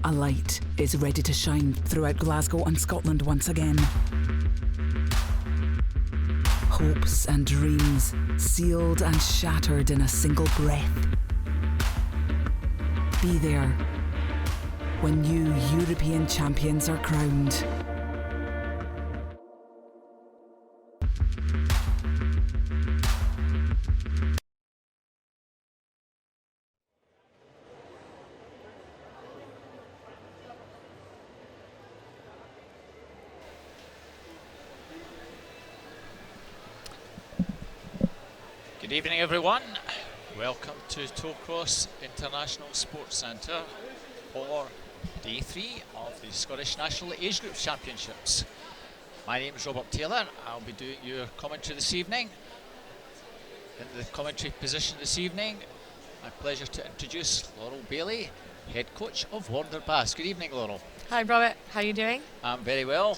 A light is ready to shine throughout Glasgow and Scotland once again. Hopes and dreams sealed and shattered in a single breath. Be there when new European champions are crowned. Good evening, everyone. Welcome to Tollcross International Sports Centre for Day 3 of the Scottish National Age Group Championships. My name is Robert Taylor. I'll be doing your commentary this evening. In the commentary position this evening, my pleasure to introduce Laurel Bailey, head coach of Warner Bass. Good evening, Laurel. Hi, Robert. How are you doing? I'm very well.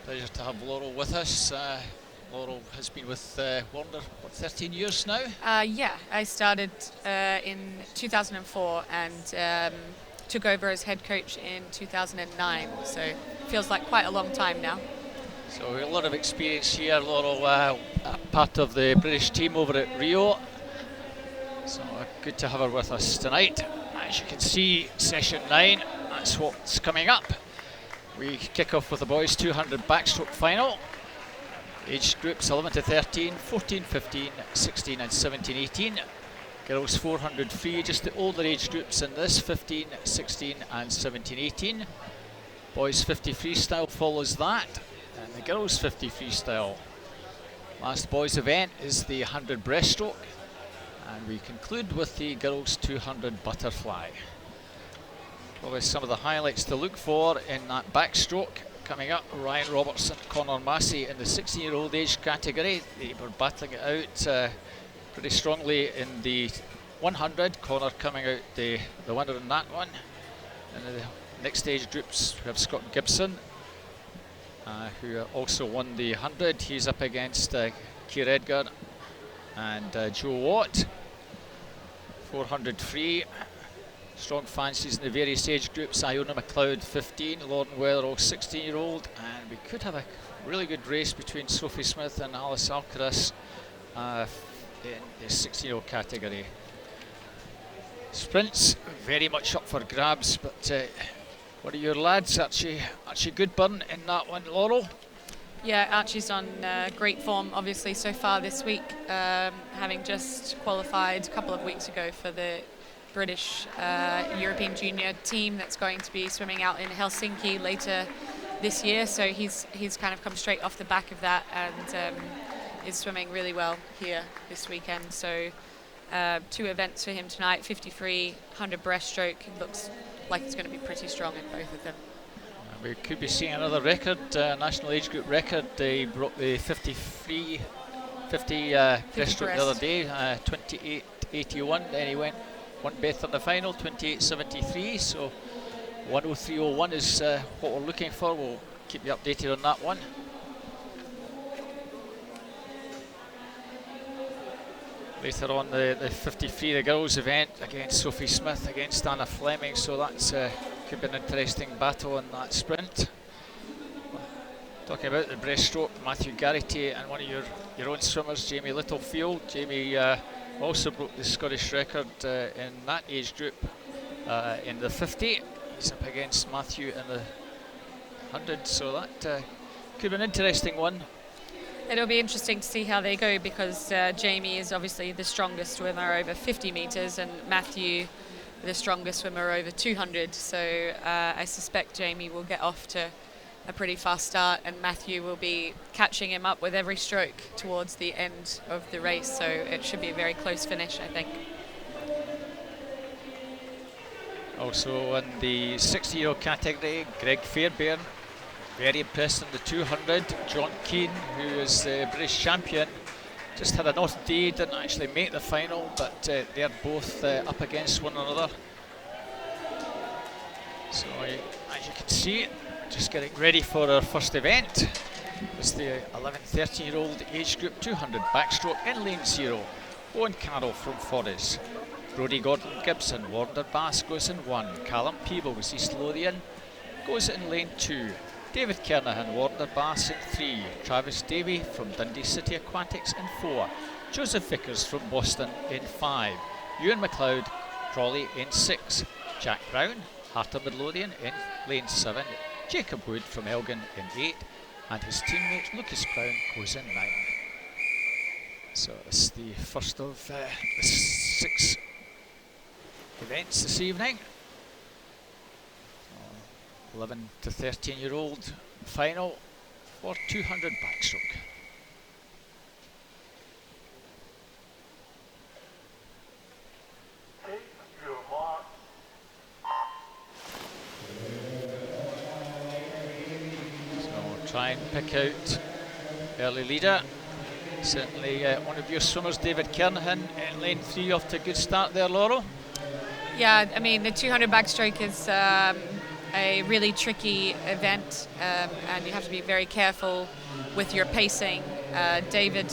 Pleasure to have Laurel with us. Laurel has been with Warner, what, 13 years now? Yeah, I started in 2004 and took over as head coach in 2009, so it feels like quite a long time now. So a lot of experience here, Laurel, part of the British team over at Rio. So good to have her with us tonight. As you can see, session 9, that's what's coming up. We kick off with the boys 200 backstroke final. Age groups 11 to 13, 14, 15, 16 and 17, 18. Girls 400 free, just the older age groups in this, 15, 16 and 17, 18. Boys 50 freestyle follows that, and the girls 50 freestyle. Last boys event is the 100 breaststroke, and we conclude with the girls 200 butterfly. Probably some of the highlights to look for in that backstroke. Coming up, Ryan Robertson, Conor Massey in the 16-year-old age category. They were battling it out pretty strongly in the 100. Conor coming out the winner in that one. And in the next age groups, we have Scott Gibson, who also won the 100. He's up against Keir Edgar and Joe Watt. 400 free. Strong fancies in the various age groups. Iona McLeod 15, Lauren Weatherall 16-year-old, and we could have a really good race between Sophie Smith and Alice Alcaraz in the 16-year-old category. Sprints very much up for grabs, but what are your lads? Archie Goodburn in that one, Laurel? Yeah, Archie's on great form, obviously, so far this week, having just qualified a couple of weeks ago for the British European junior team that's going to be swimming out in Helsinki later this year. So he's kind of come straight off the back of that and is swimming really well here this weekend. So 2 events for him tonight, 50 free, 100 breaststroke. It looks like it's going to be pretty strong in both of them. We could be seeing another record, national age group record. They broke the 50 free, 50 breaststroke the other day, 28.81. Then he went one better in the final, 28.73, so 103.01 is what we're looking for. We'll keep you updated on that one. Later on, the 50 free, the girls event against Sophie Smith, against Anna Fleming, so that's could be an interesting battle in that sprint. Talking about the breaststroke, Matthew Garrity and one of your own swimmers, Jamie Littlefield. Jamie also broke the Scottish record in that age group in the 50. He's up against Matthew in the 100, so that could be an interesting one. It'll be interesting to see how they go because Jamie is obviously the strongest swimmer over 50 metres and Matthew the strongest swimmer over 200. So I suspect Jamie will get off to a pretty fast start and Matthew will be catching him up with every stroke towards the end of the race. So it should be a very close finish, I think. Also in the 60-year-old category, Greg Fairbairn, very impressed in the 200. John Keane, who is the British champion, just had an off day, didn't actually make the final, but they're both up against one another. So as you can see, just getting ready for our first event. It's the 11-13-year-old age group 200 backstroke in lane 0. Owen Carroll from Forres. Brodie Gordon-Gibson, Warner Bass goes in 1. Callum Peebles, East Lothian, goes in lane 2. David Kernahan, Warner Bass in 3. Travis Davey from Dundee City Aquatics in 4. Joseph Vickers from Boston in 5. Ewan McLeod, Crawley in 6. Jack Brown, Heart of Midlothian in lane 7. Jacob Wood from Elgin in 8. And his teammate Lucas Brown goes in 9. So this is the first of the 6 events this evening. 11 to 13-year-old final for 200 backstroke. So we'll try and pick out early leader. Certainly one of your swimmers, David Kernahan, in lane 3 off to a good start there, Laurel. Yeah, I mean, the 200 backstroke is a really tricky event, and you have to be very careful with your pacing. David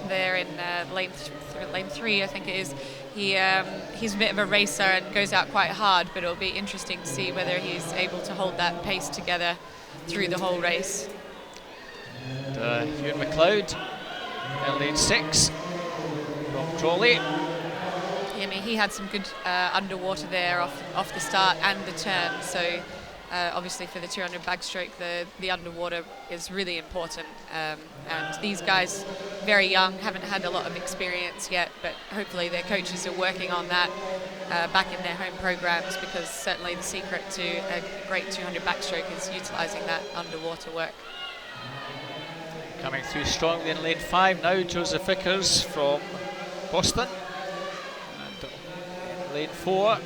there in lane 3, I think it is, he's a bit of a racer and goes out quite hard, but it'll be interesting to see whether he's able to hold that pace together through the whole race. And Ewan McLeod in lane 6 from Crawley. I mean, he had some good underwater there off the start and the turn, so obviously for the 200 backstroke the underwater is really important, and these guys, very young, haven't had a lot of experience yet, but hopefully their coaches are working on that back in their home programs, because certainly the secret to a great 200 backstroke is utilising that underwater work. Coming through strongly in lane 5 now, Joseph Vickers from Boston. And in lane 4,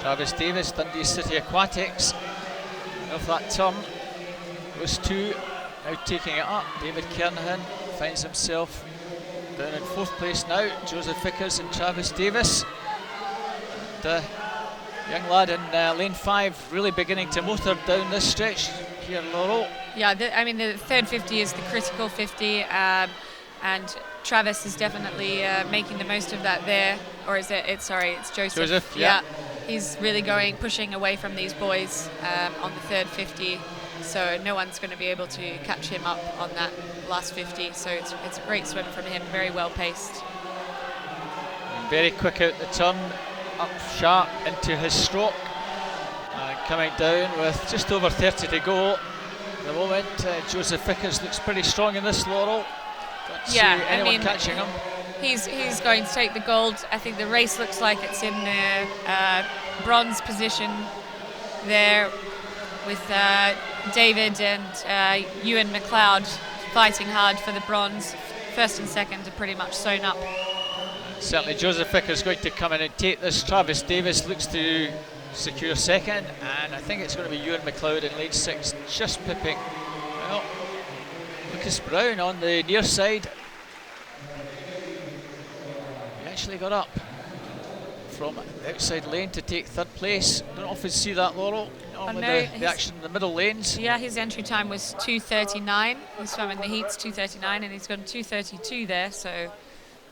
Travis Davis, Dundee City Aquatics. Off that turn, those two now taking it up. David Kernahan finds himself down in 4th place now. Joseph Vickers and Travis Davis. And young lad in lane 5 really beginning to motor down this stretch here, Laurel. Yeah, I mean, the third 50 is the critical 50, and Travis is definitely making the most of that there. Or is it's Joseph. Joseph, yeah. He's really pushing away from these boys on the third 50, so no one's going to be able to catch him up on that last 50. So it's a great swim from him, very well paced. And very quick out the turn, up sharp into his stroke, and coming down with just over 30 to go. At the moment, Joseph Vickers looks pretty strong in this, Laurel. Don't see anyone catching him. He's going to take the gold. I think the race looks like it's in the bronze position there, with David and Ewan McLeod fighting hard for the bronze. First and second are pretty much sewn up. Certainly Joseph Vickers going to come in and take this. Travis Davis looks to secure second, and I think it's going to be Ewan McLeod in lane 6, just pipping, well, Lucas Brown on the near side. He actually got up from the outside lane to take 3rd place. Don't often see that, Laurel. Normally the action in the middle lanes. Yeah, his entry time was 2:39. He swam in the heats 2:39, and he's gone 2:32 there, so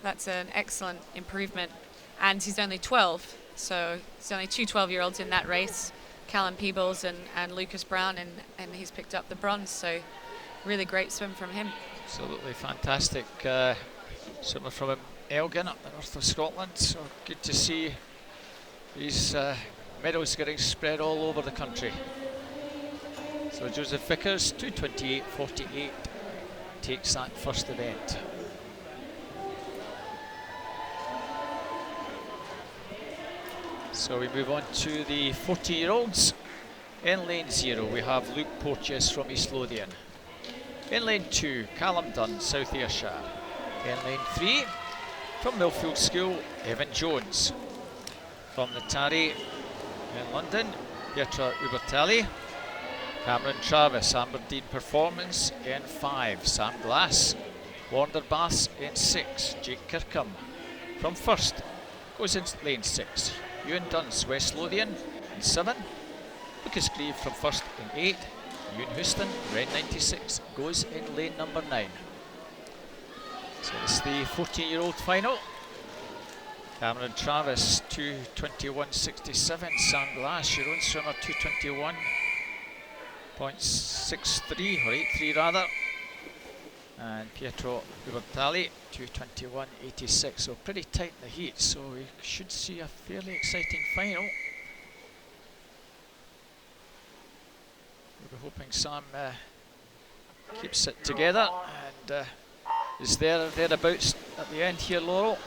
that's an excellent improvement. And he's only 12. So there's only 2 12-year-olds in that race, Callum Peebles and Lucas Brown, and he's picked up the bronze, so really great swim from him. Absolutely fantastic swimmer from Elgin up the north of Scotland, so good to see these medals getting spread all over the country. So Joseph Vickers, 2:28.48, takes that first event. So we move on to the 14-year-olds. In lane 0 we have Luke Porteous from East Lothian. In lane 2, Callum Dunn, South Ayrshire. In lane 3, from Millfield School, Evan Jones. From the Tarry in London, Pietra Ubertali. Cameron Travis, Aberdeen Performance in 5. Sam Glass, Warner Bass in 6. Jake Kirkham from First goes in lane 6. Ewan Duns, West Lothian in 7. Lucas Grieve from First in 8. Ewan Houston, Red 96, goes in lane number 9. So this is the 14-year-old final. Cameron Travis 2:21.67. Sam Glass, your own swimmer, 2:21.63 or 83 rather. And Pietro Ubertalli 2:21.86. So pretty tight in the heat. So we should see a fairly exciting final. We're hoping Sam keeps it together and is thereabouts at the end here, Laurel.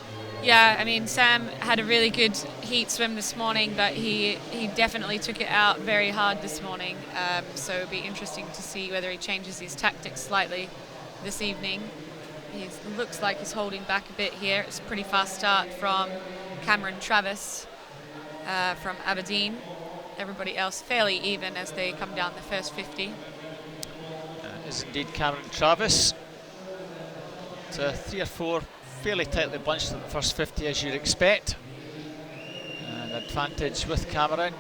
Yeah, I mean, Sam had a really good heat swim this morning, but he definitely took it out very hard this morning. So it'll be interesting to see whether he changes his tactics slightly this evening. He looks like he's holding back a bit here. It's a pretty fast start from Cameron Travis from Aberdeen. Everybody else fairly even as they come down the first 50. Is indeed Cameron Travis. 3 or 4 fairly tightly bunched in the first 50 as you'd expect. An advantage with Cameron.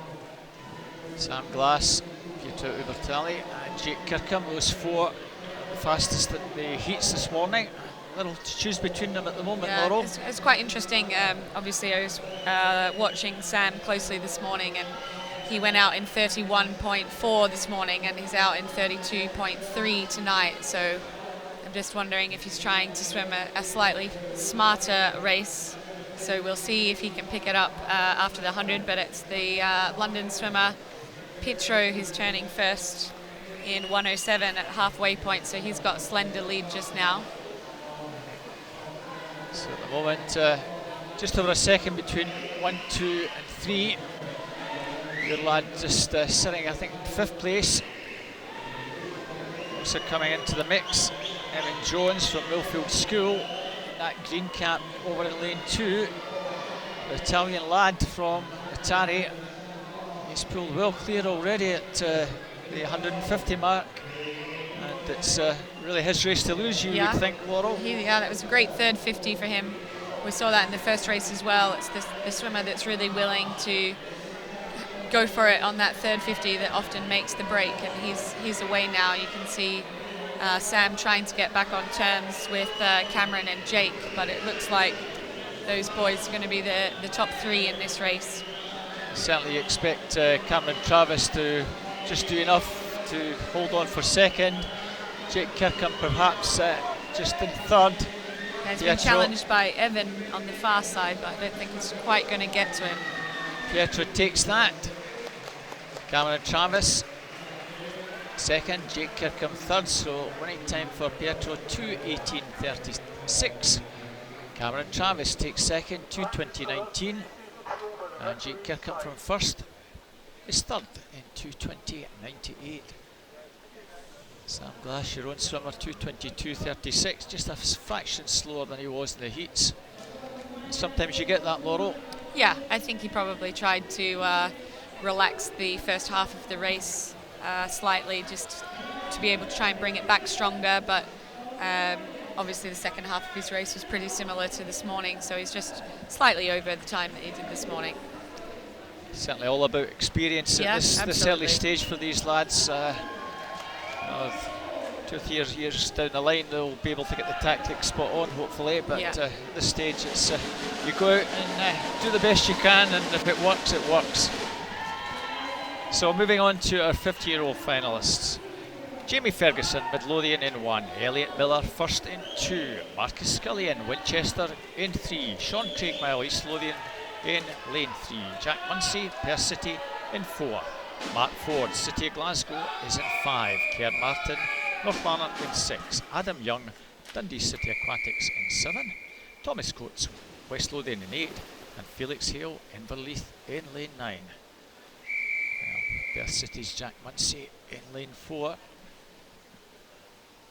Sam Glass, Pietro Ubertalli and Jake Kirkham, those 4 the fastest in the heats this morning. A little to choose between them at the moment, yeah, Laurel. It's quite interesting. Obviously I was watching Sam closely this morning, and he went out in 31.4 this morning and he's out in 32.3 tonight. So I'm just wondering if he's trying to swim a slightly smarter race. So we'll see if he can pick it up after the 100, but it's the London swimmer Pietro who's turning first in 1:07 at halfway point, so he's got a slender lead just now. So at the moment, just over a second between 1, 2 and 3. Your lad just sitting, I think, in 5th place. Also coming into the mix, Evan Jones from Millfield School. That green cap over in lane 2. The Italian lad from Itari. He's pulled well clear already at the 150 mark. And it's really his race to lose, you would think, Laurel. Yeah, that was a great third 50 for him. We saw that in the first race as well. It's the swimmer that's really willing to go for it on that third 50 that often makes the break, and he's away now. You can see Sam trying to get back on terms with Cameron and Jake, but it looks like those boys are going to be the top 3 in this race. Certainly expect Cameron Travis to just do enough to hold on for second. Jake Kirkham perhaps just in third. He's been challenged by Evan on the far side, but I don't think it's quite going to get to him. Pietro takes that. Cameron Travis second, Jake Kirkham third, so winning time for Pietro 2:18.36. Cameron Travis takes second, 2:20.19, and Jake Kirkham from first is third in 2:20.98. Sam Glass, your own swimmer, 2:22.36, just a fraction slower than he was in the heats. Sometimes you get that, Laurel. Yeah, I think he probably tried to relax the first half of the race slightly, just to be able to try and bring it back stronger, but obviously the second half of his race was pretty similar to this morning, so he's just slightly over the time that he did this morning. Certainly all about experience at this early stage for these lads. 2 or 3 years down the line they'll be able to get the tactics spot on, hopefully, but at this stage it's you go out and do the best you can, and if it works, it works. So moving on to our 50-year-old finalists. Jamie Ferguson, Midlothian in 1, Elliot Miller first in 2, Marcus Scullion, Winchester in 3, Sean Craigmile, East Lothian in lane 3, Jack Munsey, Perth City in 4, Mark Ford, City of Glasgow is in 5, Cairn Martin, North Lanark in 6, Adam Young, Dundee City Aquatics in 7, Thomas Coates, West Lothian in 8, and Felix Hale, Inverleith in lane 9. Perth City's Jack Munsey in lane 4,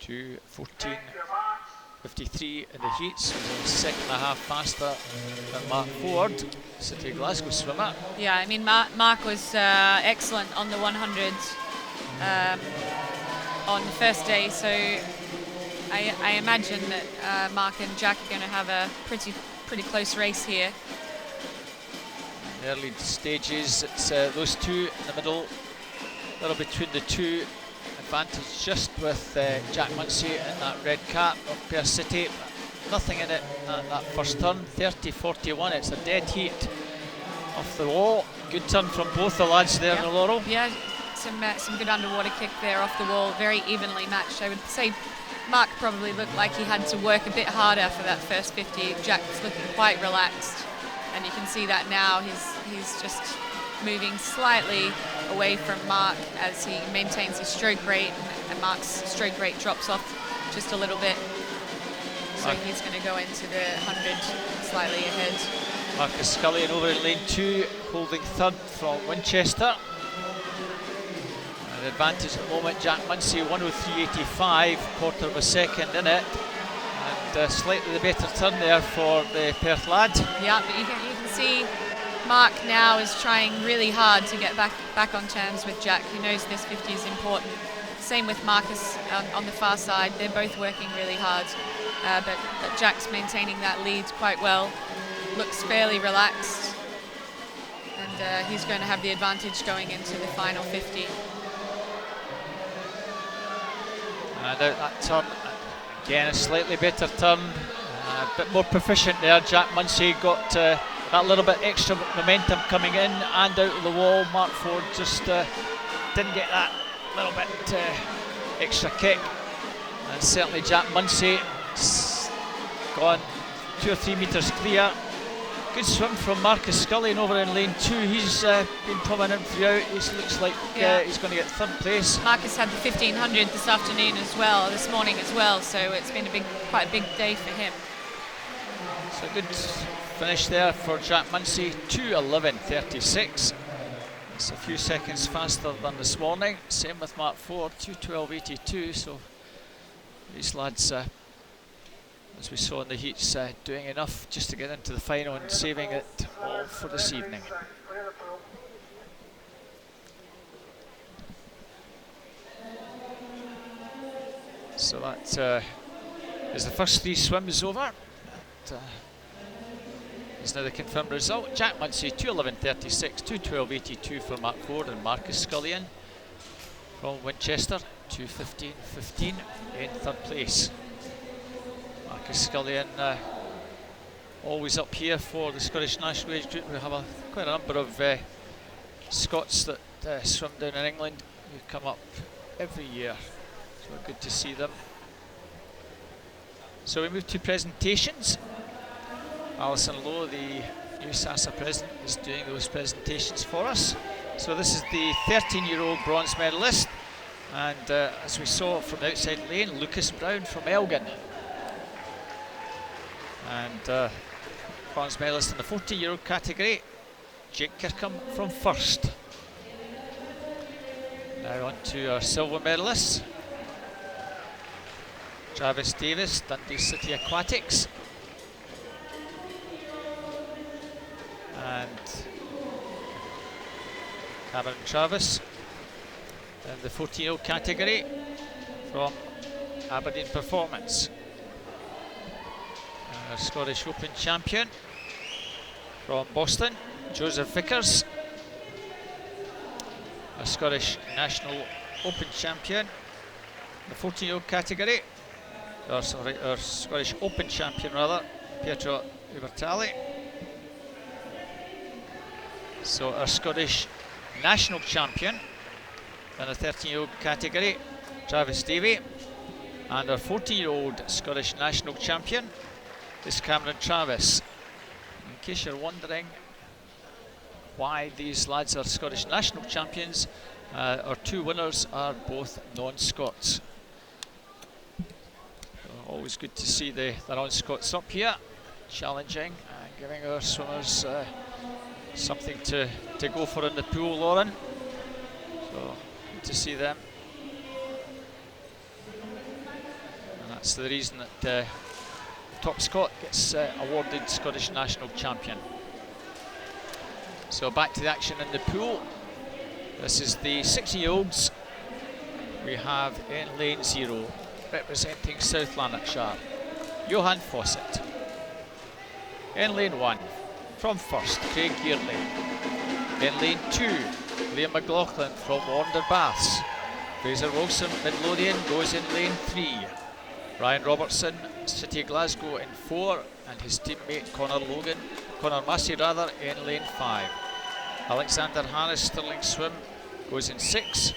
2:14.53 in the heats, was a second and a half faster than Mark Ford, City of Glasgow swimmer. Yeah, I mean, Mark was excellent on the 100 on the first day, so I imagine that Mark and Jack are going to have a pretty close race here. Early stages, it's those two in the middle, a little between the two. Advantage just with Jack Munsey in that red cap of Perth City. nothing in it at that first turn. 30-41, it's a dead heat off the wall. Good turn from both the lads there in the Laurel. Yeah, some good underwater kick there off the wall, very evenly matched. I would say Mark probably looked like he had to work a bit harder for that first 50. Jack's looking quite relaxed, and you can see that now. He's just moving slightly away from Mark as he maintains his stroke rate, and Mark's stroke rate drops off just a little bit. So he's going to go into the 100 slightly ahead. Marcus Scullion over in lane 2, holding third from Winchester. An advantage at the moment, Jack Munsey 103.85, quarter of a second in it. And slightly the better turn there for the Perth lad. Yeah, but you can see Mark now is trying really hard to get back on terms with Jack. He knows this 50 is important. Same with Marcus on the far side. They're both working really hard. But Jack's maintaining that lead quite well. Looks fairly relaxed. And he's going to have the advantage going into the final 50. And out that turn, again a slightly better turn. A bit more proficient there. Jack Munsey got that little bit extra momentum coming in and out of the wall. Mark Ford just didn't get that little bit extra kick. And certainly Jack Munsey gone 2 or 3 metres clear. Good swim from Marcus Scullion over in lane 2. He's been prominent throughout. He looks like he's going to get third place. Marcus had the 1500 this afternoon as well, this morning as well, so it's been quite a big day for him. So good finish there for Jack Munsey, 2:11.36. It's a few seconds faster than this morning. Same with Mark Ford, 2:12.82. So these lads, as we saw in the heats, doing enough just to get into the final and saving it all for this evening. So that is the first 3 swims over. That is now the confirmed result. Jack Munsey 2:11.36, 2:12.82 for Mark Ford, and Marcus Scullion from Winchester 2:15.15 in third place. Marcus Scullion always up here for the Scottish national age group. We have quite a number of Scots that swim down in England who come up every year, so good to see them. So we move to presentations. Alison Lowe, the new SASA president, is doing those presentations for us. So this is the 13-year-old bronze medalist, and as we saw from the outside lane, Lucas Brown from Elgin. And bronze medalist in the 14-year-old category, Jake Kirkham from First. Now on to our silver medalists. Travis Davis, Dundee City Aquatics. And Cameron Travis in the 14-year-old category from Aberdeen Performance. Our Scottish Open champion from Boston, Joseph Vickers. Our Scottish National Open champion in the 14-year-old category, our Scottish Open champion rather, Pietro Ubertali. So our Scottish National champion in the 13-year-old category, Travis Davey, and our 14-year-old Scottish National champion is Cameron Travis. In case you're wondering why these lads are Scottish National champions, our 2 winners are both non-Scots. So always good to see the non-Scots up here, challenging and giving our swimmers something to go for in the pool, Lauren. So good to see them. And that's the reason that top Scot gets awarded Scottish National Champion. So back to the action in the pool. This is the 60-year-olds. We have in lane 0, representing South Lanarkshire, Johan Fawcett. In lane 1, from First, Craig Yearley. In lane 2, Liam McLaughlin from Warner Baths. Fraser Wilson, Midlothian, goes in lane 3. Ryan Robertson, City of Glasgow in 4, and his teammate Conor Massey in lane 5. Alexander Harris, Stirling Swim, goes in 6.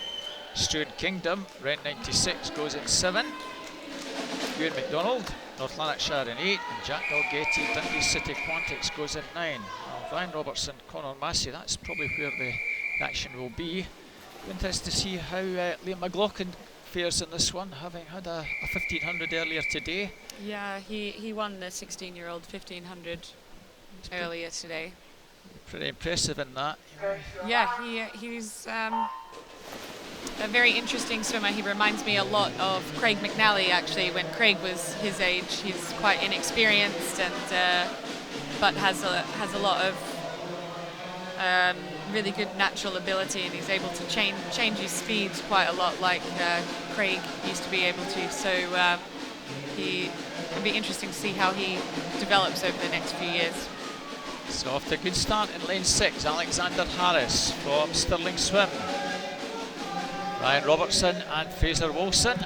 Stuart Kingdom, Ren 96, goes in 7. Ewan McDonald, North Lanarkshire in 8, and Jack Dalgetty, Dundee City Quantics, goes in 9. Well, Ryan Robertson, Conor Massey, that's probably where the action will be. Interested to see how Liam McLaughlin fares in this one, having had a 1500 earlier today. Yeah, he won the 16-year-old 1500 earlier today. Pretty impressive in that. Yeah, he's a very interesting swimmer. He reminds me a lot of Craig McNally, actually. When Craig was his age, he's quite inexperienced and but has a lot of really good natural ability, and he's able to change his speeds quite a lot, like Craig used to be able to. So it'll be interesting to see how he develops over the next few years. So off to a good start in lane 6, Alexander Harris from Stirling Swim. Ryan Robertson and Fraser Wilson.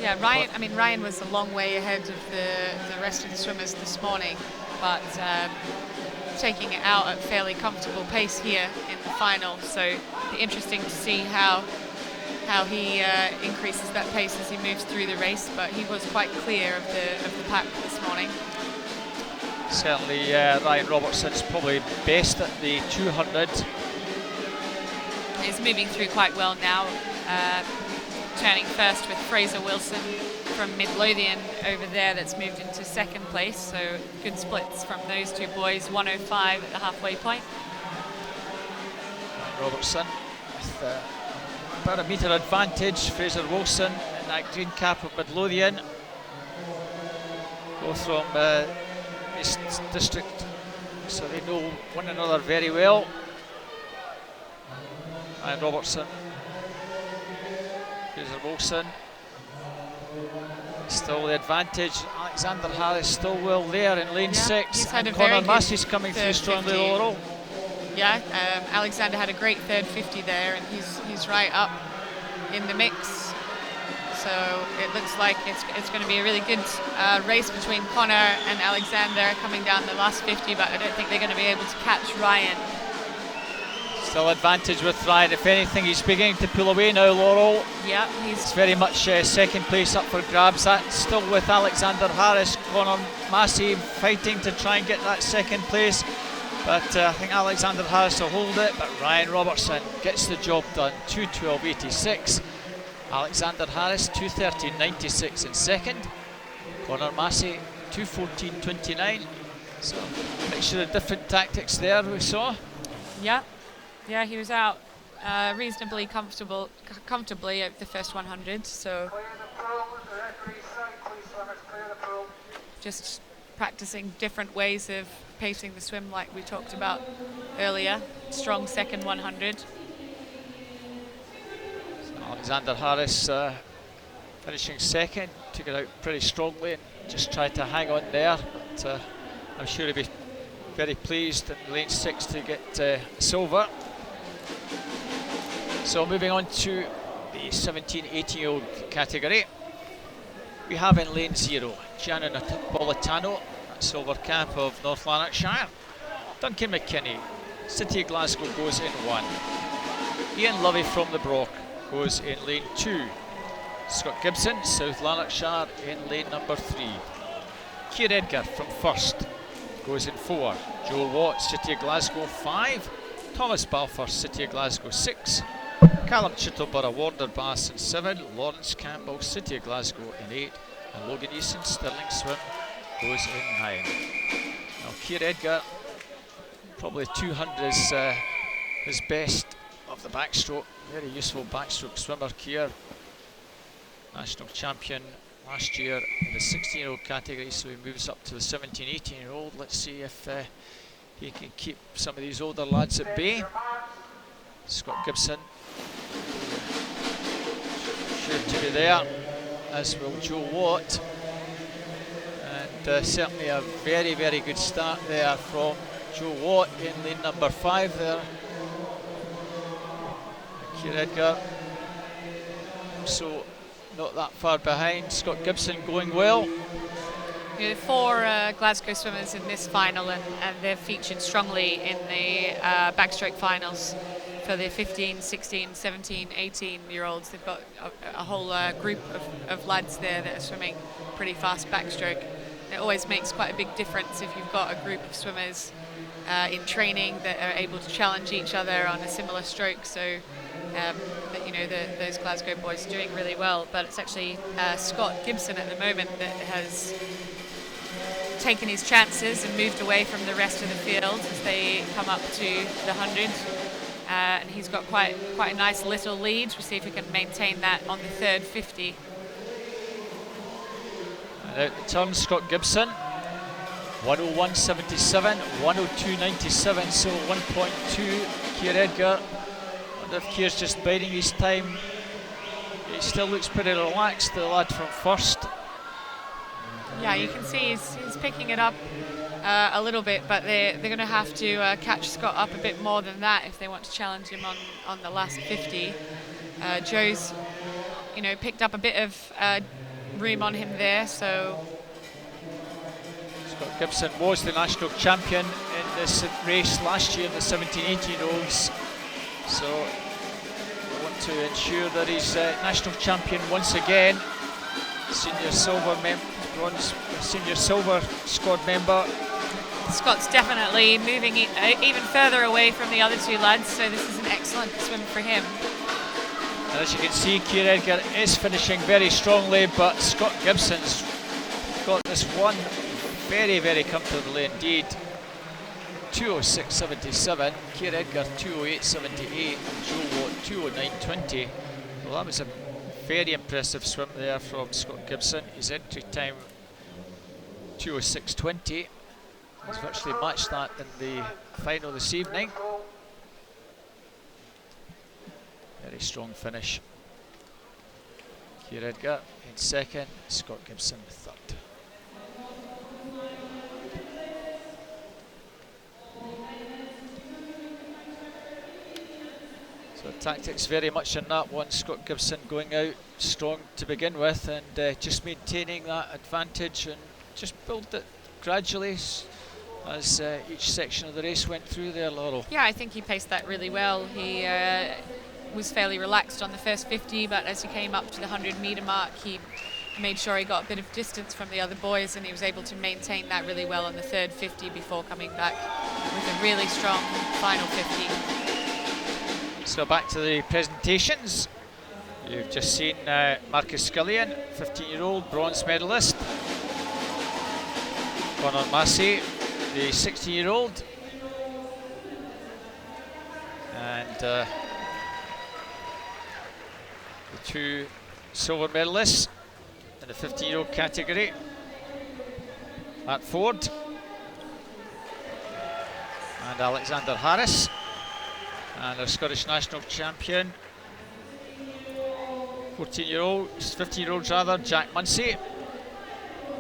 Yeah, Ryan was a long way ahead of the rest of the swimmers this morning, but taking it out at fairly comfortable pace here in the final. So it'll be interesting to see how he increases that pace as he moves through the race. But he was quite clear of the pack this morning. Certainly, Ryan Robertson's probably best at the 200. He's moving through quite well now, turning first with Fraser Wilson from Midlothian over there, that's moved into second place. So good splits from those two boys, 105 at the halfway point. Ryan Robertson with about a metre advantage. Fraser Wilson in that green cap of Midlothian, both from East District, so they know one another very well. Ryan Robertson, Fraser Wilson, still the advantage. Alexander Harris still well there in lane 6, and Conor Massey's coming through strongly, Laurel. Yeah, Alexander had a great third 50 there, and he's right up in the mix. So it looks like it's going to be a really good race between Conor and Alexander coming down the last 50, but I don't think they're going to be able to catch Ryan. Still advantage with Ryan. If anything, he's beginning to pull away now, Laurel. Yeah, it's very much second place up for grabs. That's still with Alexander Harris. Conor Massey fighting to try and get that second place, but I think Alexander Harris will hold it. But Ryan Robertson gets the job done. 2:12.86. Alexander Harris 2:13.96 in second. Conor Massey 2:14.29. So a mixture of different tactics there we saw. Yeah, he was out reasonably comfortably at the first 100. So just practicing different ways of pacing the swim, like we talked about earlier. Strong second 100. Alexander Harris finishing second, took it out pretty strongly and just tried to hang on there, but I'm sure he'll be very pleased in lane 6 to get silver. So moving on to the 17-18-year-old category, we have in lane 0 Gianna Napolitano, silver cap of North Lanarkshire. Duncan McKinney, City of Glasgow, goes in 1. Ian Lovey from the Brock goes in lane 2. Scott Gibson, South Lanarkshire, in lane number 3. Keir Edgar from First goes in 4. Joe Watt, City of Glasgow, 5. Thomas Balfour, City of Glasgow, 6. Callum Chittleborough, Warner Bass in 7. Lawrence Campbell, City of Glasgow, in 8. And Logan Eason, Stirling Swim, goes in 9. Now Keir Edgar, probably 200 is his best of the backstroke. Very useful backstroke swimmer, Keir. National champion last year in the 16-year-old category, so he moves up to the 17-18-year-old. Let's see if he can keep some of these older lads at bay. Scott Gibson sure to be there, as will Joe Watt. And certainly a very, very good start there from Joe Watt in lane number 5 there. Keir Edgar, so not that far behind. Scott Gibson going well. know, 4 Glasgow swimmers in this final, and they've featured strongly in the backstroke finals for the 15, 16, 17, 18-year-olds. They've got a whole group of lads there that are swimming pretty fast backstroke. It always makes quite a big difference if you've got a group of swimmers in training that are able to challenge each other on a similar stroke. So that, you know, those Glasgow boys are doing really well. But it's actually Scott Gibson at the moment that has taken his chances and moved away from the rest of the field as they come up to the 100. And he's got quite a nice little lead. We'll see if we can maintain that on the third 50. And out the turn, Scott Gibson, 101.77, 102.97, so 1.2. Keir Edgar. I wonder if Keir's just biding his time. He still looks pretty relaxed, the lad from first. Yeah, you can see he's picking it up a little bit, but they're going to have to catch Scott up a bit more than that if they want to challenge him on the last 50. Joe's, you know, picked up a bit of room on him there, so. Scott Gibson was the national champion in this race last year in the 17-18-year-olds, so we want to ensure that he's national champion once again. Senior silver squad member. Scott's definitely moving even further away from the other 2 lads, so this is an excellent swim for him. And as you can see, Keir Edgar is finishing very strongly, but Scott Gibson's got this one very, very comfortably indeed. 206.77, Keir Edgar 208.78, and Joe Watt 209.20. Well, that was a very impressive swim there from Scott Gibson. His entry time 206.20. He's virtually matched that in the final this evening. Very strong finish. Keir Edgar in second, Scott Gibson third. So tactics very much in that one. Scott Gibson going out strong to begin with and just maintaining that advantage and just build it gradually as each section of the race went through there, Laurel. Yeah, I think he paced that really well. He was fairly relaxed on the first 50, but as he came up to the 100-metre mark, he made sure he got a bit of distance from the other boys, and he was able to maintain that really well on the third 50 before coming back with a really strong final 50. So back to the presentations. You've just seen Marcus Scullion, 15-year-old bronze medalist. Conor Massey, the 16-year-old. And the 2 silver medalists in the 15-year-old category. Matt Ford and Alexander Harris. And our Scottish national champion, 15-year-olds rather, Jack Munsey,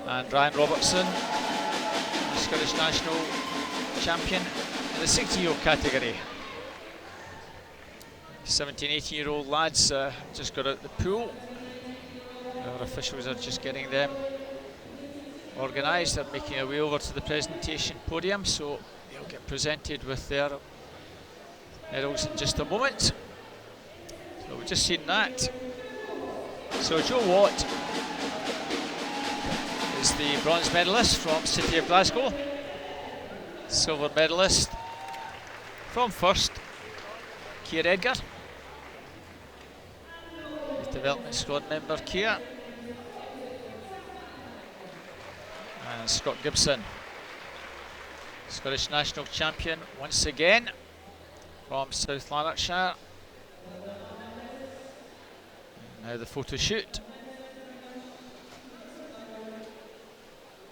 and Ryan Robertson, the Scottish national champion in the 60-year-old category. 17, 18-year-old lads just got out the pool. Our officials are just getting them organised. They're making their way over to the presentation podium, so they'll get presented with their medals in just a moment. So we've just seen that. So Joe Watt is the bronze medalist from City of Glasgow. Silver medalist from first, Keir Edgar. Youth development squad member Keir. And Scott Gibson, Scottish national champion once again from South Lanarkshire. Now the photo shoot.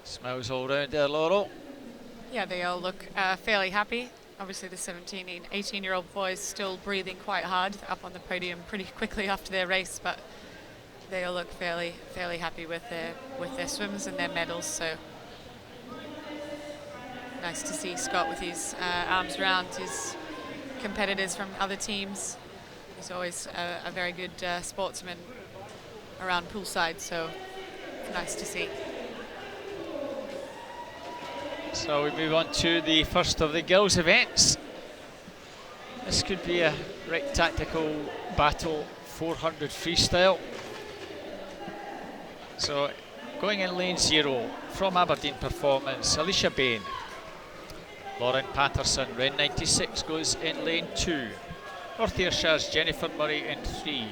Smiles all round there, Laurel. Yeah, they all look fairly happy. Obviously the 17 and 18-year-old boys still breathing quite hard, up on the podium pretty quickly after their race, but they all look fairly happy with their swims and their medals. So nice to see Scott with his arms around his competitors from other teams. He's always a very good sportsman around poolside, so nice to see. So we move on to the first of the girls' events. This could be a right tactical battle, 400 freestyle. So going in lane 0 from Aberdeen Performance, Alicia Bain. Lauren Patterson, Ren 96, goes in lane 2. North Ayrshire's Jennifer Murray in 3.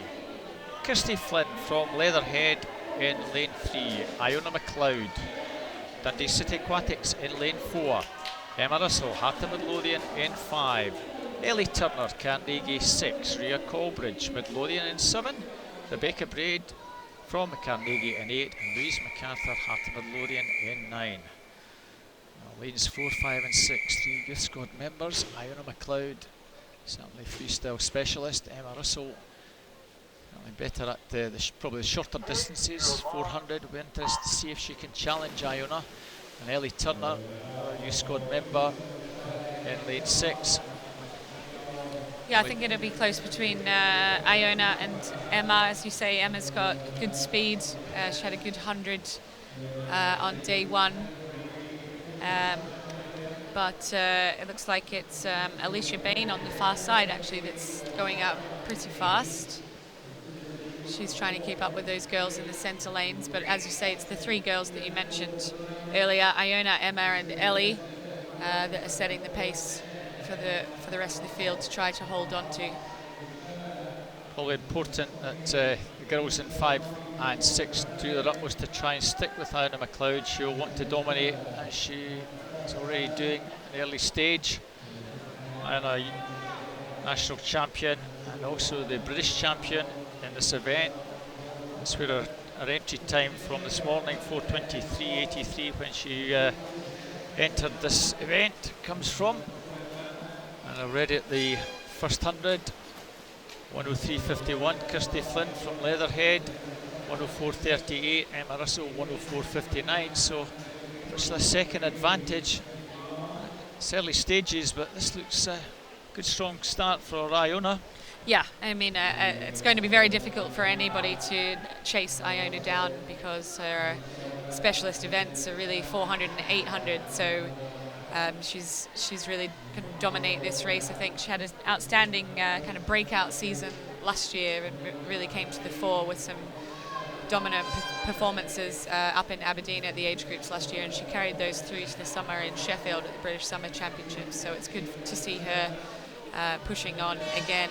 Kirsty Flynn from Leatherhead in lane 3. Iona McLeod. Dundee City Aquatics in lane 4. Emma Russell, Heart of Midlothian in 5. Ellie Turner, Carnegie 6. Rhea Colbridge, Midlothian in 7. Rebecca Braid from Carnegie in 8. And Louise MacArthur, Heart of Midlothian in 9. Now, lanes 4, 5 and 6, 3 youth squad members. Iona McLeod, certainly freestyle specialist. Emma Russell, better at probably the shorter distances, 400. We're interested to see if she can challenge Iona. And Ellie Turner, our youth squad member, in lane 6. Yeah, I think it'll be close between Iona and Emma. As you say, Emma's got good speed. She had a good 100 on day 1. But it looks like it's Alicia Bain on the far side, actually, that's going up pretty fast. She's trying to keep up with those girls in the centre lanes, but as you say, it's the 3 girls that you mentioned earlier, Iona, Emma and Ellie, that are setting the pace for the rest of the field to try to hold on to. Probably important that the girls in 5 and 6 do their utmost to try and stick with Iona McLeod. She'll want to dominate, as she is already doing in the early stage. Iona, national champion and also the British champion in this event. That's where her entry time from this morning, 4:23.83, when she entered this event, comes from. And already at the first 100, 103.51, Kirsty Flynn from Leatherhead, 104.38, Emma Russell, 104.59. So it's a second advantage. It's early stages, but this looks a good strong start for Iona. Yeah, I mean, it's going to be very difficult for anybody to chase Iona down, because her specialist events are really 400 and 800. So she's really going to dominate this race. I think she had an outstanding kind of breakout season last year and really came to the fore with some dominant performances up in Aberdeen at the age groups last year, and she carried those through to the summer in Sheffield at the British Summer Championships. So it's good to see her pushing on again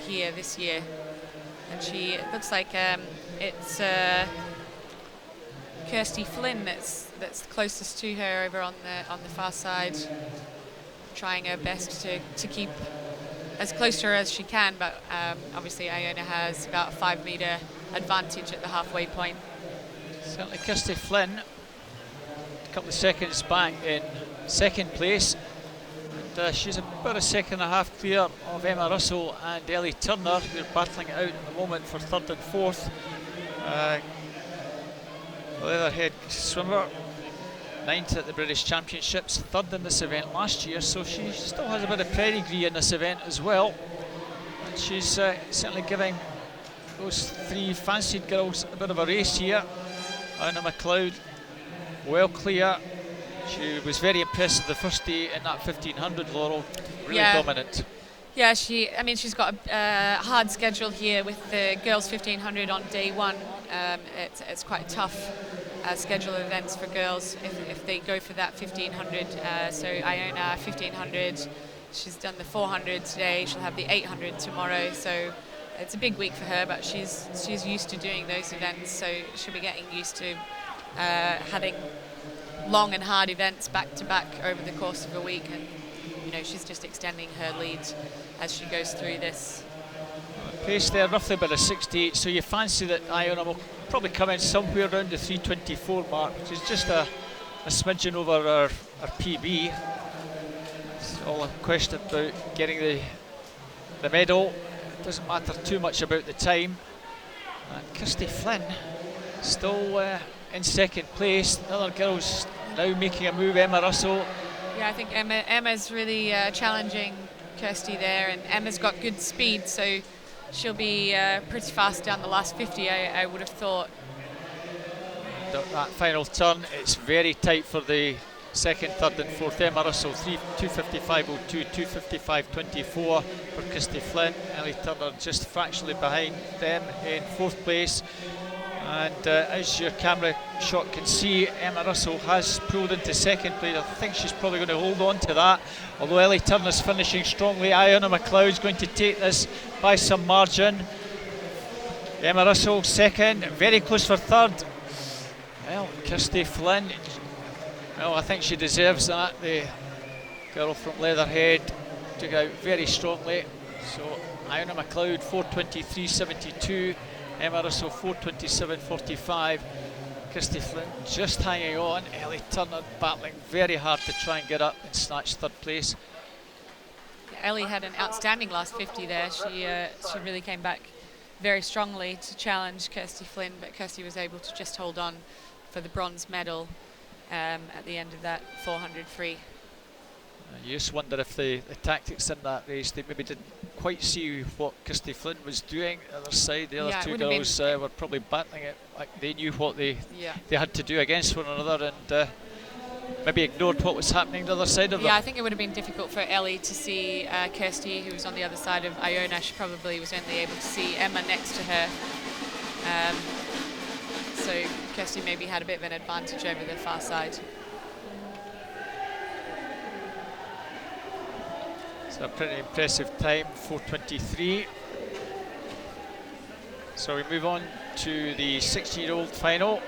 here this year. And it looks like it's Kirsty Flynn that's closest to her over on the far side, trying her best to keep as close to her as she can, but obviously Iona has about a 5 metre advantage at the halfway point. Certainly Kirsty Flynn, a couple of seconds back in second place, and she's about a second and a half clear of Emma Russell and Ellie Turner, who are battling it out at the moment for 3rd and 4th. Leatherhead swimmer, 9th at the British Championships, 3rd in this event last year, so she still has a bit of pedigree in this event as well. And she's certainly giving those 3 fancied girls a bit of a race here. Iona McLeod, well clear. She was very impressive the first day in that 1500, Laurel, really dominant. Yeah, she's got a hard schedule here with the girls 1500 on day 1. It's quite a tough schedule of events for girls if they go for that 1500. So Iona 1500, she's done the 400 today. She'll have the 800 tomorrow. So it's a big week for her, but she's used to doing those events. So she'll be getting used to having long and hard events back to back over the course of a week, and she's just extending her lead as she goes through this. Pace there roughly about a 68, so you fancy that Iona will probably come in somewhere around the 3:24 mark, which is just a smidgen over our PB. It's all a question about getting the medal. It doesn't matter too much about the time. And Kirsty Flynn still in second place. The other girls now making a move. Emma Russell. Yeah, I think Emma's really challenging Kirsty there, and Emma's got good speed, so she'll be pretty fast down the last 50, I would have thought. That final turn, it's very tight for the Second, third and fourth, Emma Russell 2:55.02, 2:55.24 for Christy Flynn. Ellie Turner just fractionally behind them in fourth place. And as your camera shot can see, Emma Russell has pulled into second place. I think she's probably going to hold on to that. Although Ellie Turner's finishing strongly, Iona McLeod's going to take this by some margin. Emma Russell second, very close for third. Well, Kirsty Flynn, well, I think she deserves that. The girl from Leatherhead took out very strongly. So Iona McLeod 4:23.72, Emma Russell 4:27.45. Kirsty Flynn just hanging on. Ellie Turner battling very hard to try and get up and snatch third place. Ellie had an outstanding last 50 there. She really came back very strongly to challenge Kirsty Flynn, but Kirsty was able to just hold on for the bronze medal at the end of that 400 free. You just wonder if the tactics in that race, they maybe didn't quite see what Kirsty Flynn was doing the other side. The other two girls were probably battling it like they knew what they had to do against one another, and maybe ignored what was happening the other side of them. Yeah, I think it would have been difficult for Ellie to see Kirsty, who was on the other side of Iona. She probably was only able to see Emma next to her. So Kirsty maybe had a bit of an advantage over the far side. So a pretty impressive time, 4:23. So we move on to the 16-year-old final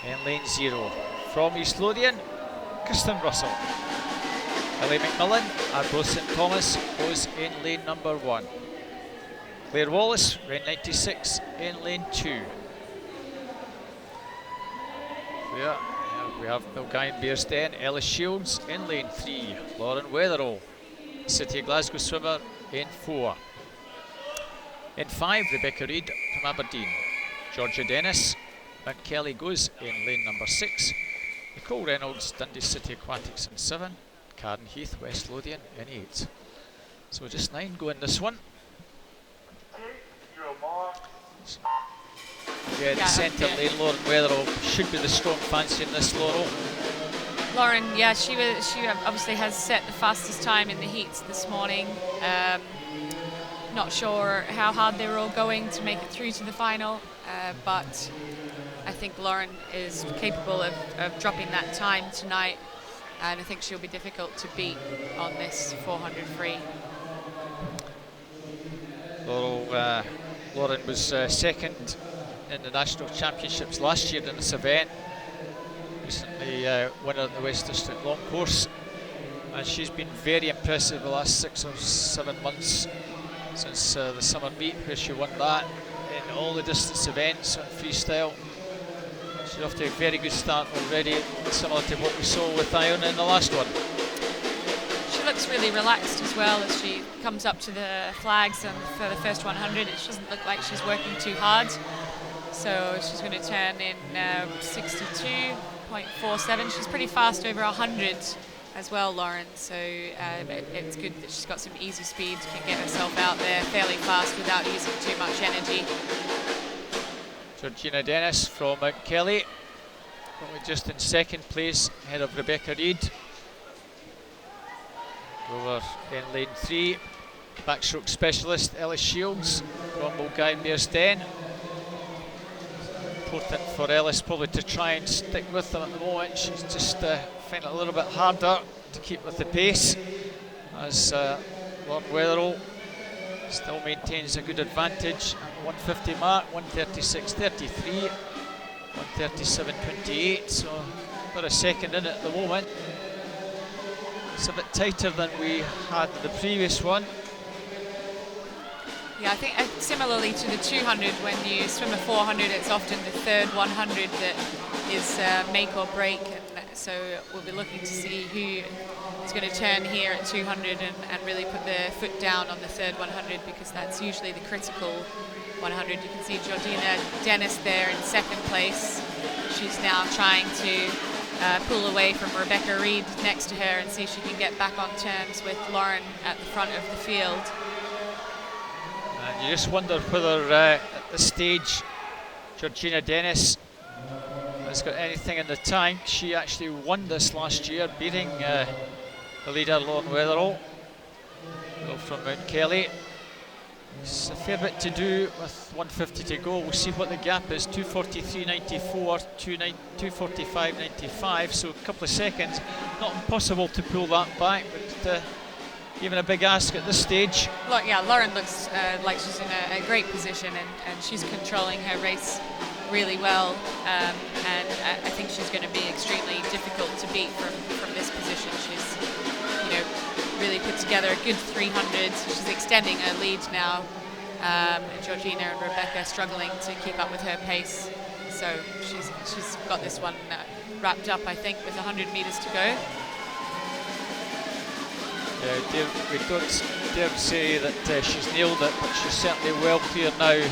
in lane 0. From East Lothian, Kristen Russell. Ellie McMillan, Arbroath St Thomas goes in lane number 1. Claire Wallace, lane 96 in lane 2. There we have Milgine Bearsden, Ellis Shields in lane 3. Lauren Wetherall, City of Glasgow swimmer, in 4. In 5, Rebecca Reid from Aberdeen. Georgia Dennis, Mount Kelly goes in lane number 6. Nicole Reynolds, Dundee City Aquatics in 7. Karen Heath, West Lothian in 8. So just 9 go in this one. Yeah, the centre lane, Lauren Wetherall should be the strong fancy in this, Laurel. Lauren, she obviously has set the fastest time in the heats this morning. Not sure how hard they were all going to make it through to the final, but I think Lauren is capable of dropping that time tonight, and I think she'll be difficult to beat on this 400 free. Lauren was second in the national championships last year in this event. Recently winner at the West District Long Course, and she's been very impressive the last 6 or 7 months since the summer meet, where she won that in all the distance events on freestyle. She's off to a very good start already, similar to what we saw with Iona in the last one. She looks really relaxed as well as she comes up to the flags, and for the first 100 it doesn't look like she's working too hard. So she's going to turn in 62.47. She's pretty fast over 100 as well, Lauren. So it's good that she's got some easy speed, can get herself out there fairly fast without using too much energy. Georgina Dennis from Mount Kelly, probably just in second place ahead of Rebecca Reid. Over in lane 3, backstroke specialist Ellis Shields from Mulgine Bearsden. Important for Ellis probably to try and stick with them at the moment. She's just finding it a little bit harder to keep with the pace, as Lauren Wetherall still maintains a good advantage at the 150 mark, 136.33, 137.28, so about a second in it at the moment. It's a bit tighter than we had in the previous one. Yeah, I think similarly to the 200, when you swim a 400, it's often the third 100 that is make or break, and so we'll be looking to see who is going to turn here at 200 and really put their foot down on the third 100, because that's usually the critical 100. You can see Georgina Dennis there in second place. She's now trying to pull away from Rebecca Reid next to her and see if she can get back on terms with Lauren at the front of the field. And you just wonder whether at this stage Georgina Dennis has got anything in the tank. She actually won this last year, beating the leader, Lauren Weatherall, from Mount Kelly. It's a fair bit to do with 150 to go. We'll see what the gap is. 2:43.94, 2:45.95, so a couple of seconds. Not impossible to pull that back, but even a big ask at this stage. Yeah, Lauren looks like she's in a great position, and she's controlling her race really well, and I think she's going to be extremely difficult to beat from this position. She's, really put together a good 300. She's extending her lead now. Georgina and Rebecca struggling to keep up with her pace. So she's got this one wrapped up, I think, with 100 meters to go. Yeah, we don't dare say that she's nailed it, but she's certainly well clear now.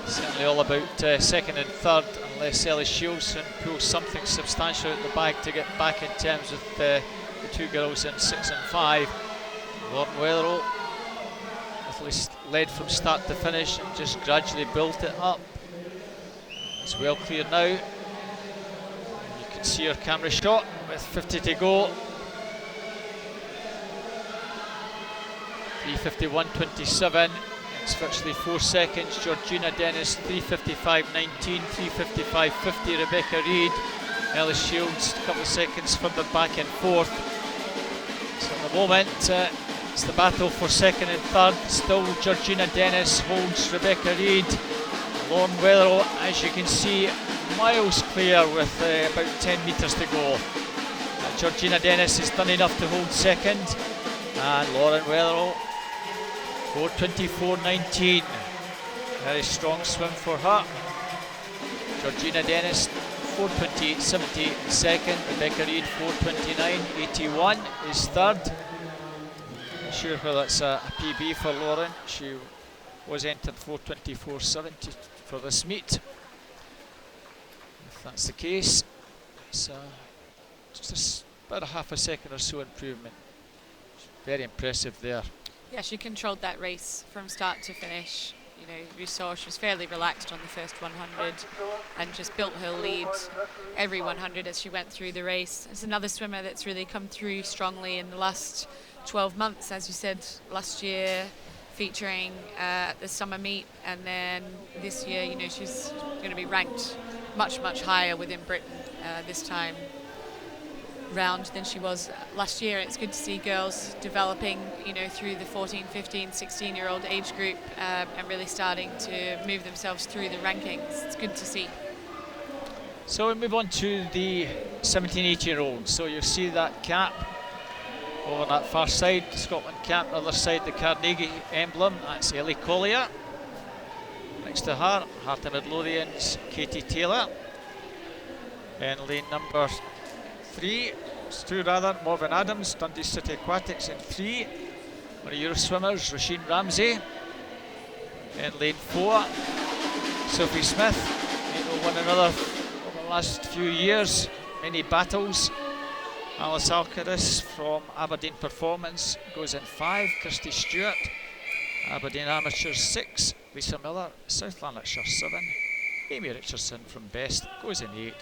Certainly all about second and third, unless Ellie Shieldson pulls something substantial out the bag to get back in terms of the two girls in 6 and 5. Lauren Weatherall at least led from start to finish and just gradually built it up. It's well clear now. You can see her camera shot with 50 to go. 3:51.27. It's virtually 4 seconds. Georgina Dennis 3:55.19, 3:55.50. Rebecca Reid, Ellie Shields a couple of seconds from the back and forth. So at the moment it's the battle for second and third. Still Georgina Dennis holds Rebecca Reid. Lauren Weatherall, as you can see, miles clear with about 10 metres to go. Georgina Dennis has done enough to hold second, and Lauren Weatherall 4:24.19. Very strong swim for her. Georgina Dennis 4:28.70 second. Rebecca Reid 4:29.81 is third. Not sure whether that's a PB for Lauren. She was entered 4:24.70 for this meet. If that's the case, it's just about a half a second or so improvement. Very impressive there. Yeah, she controlled that race from start to finish. You saw she was fairly relaxed on the first 100 and just built her lead every 100 as she went through the race. It's another swimmer that's really come through strongly in the last 12 months, as you said, last year featuring at the summer meet, and then this year, she's going to be ranked much, much higher within Britain this time round than she was last year. It's good to see girls developing, through the 14, 15, 16-year-old age group and really starting to move themselves through the rankings. It's good to see. So we move on to the 17, 18-year-olds. So you'll see that cap over on that far side, Scotland cap. Other side, the Carnegie emblem. That's Ellie Collier. Next to her, Heart of Midlothian's Katie Taylor. And lane number 3, Morven Adams, Dundee City Aquatics in 3. One of your swimmers, Roisin Ramsey. In lane 4, Sophie Smith. They know one another over the last few years, many battles. Alice Alcaraz from Aberdeen Performance goes in 5. Kirsty Stewart, Aberdeen Amateurs 6. Lisa Miller, South Lanarkshire 7. Amy Richardson from Best goes in 8.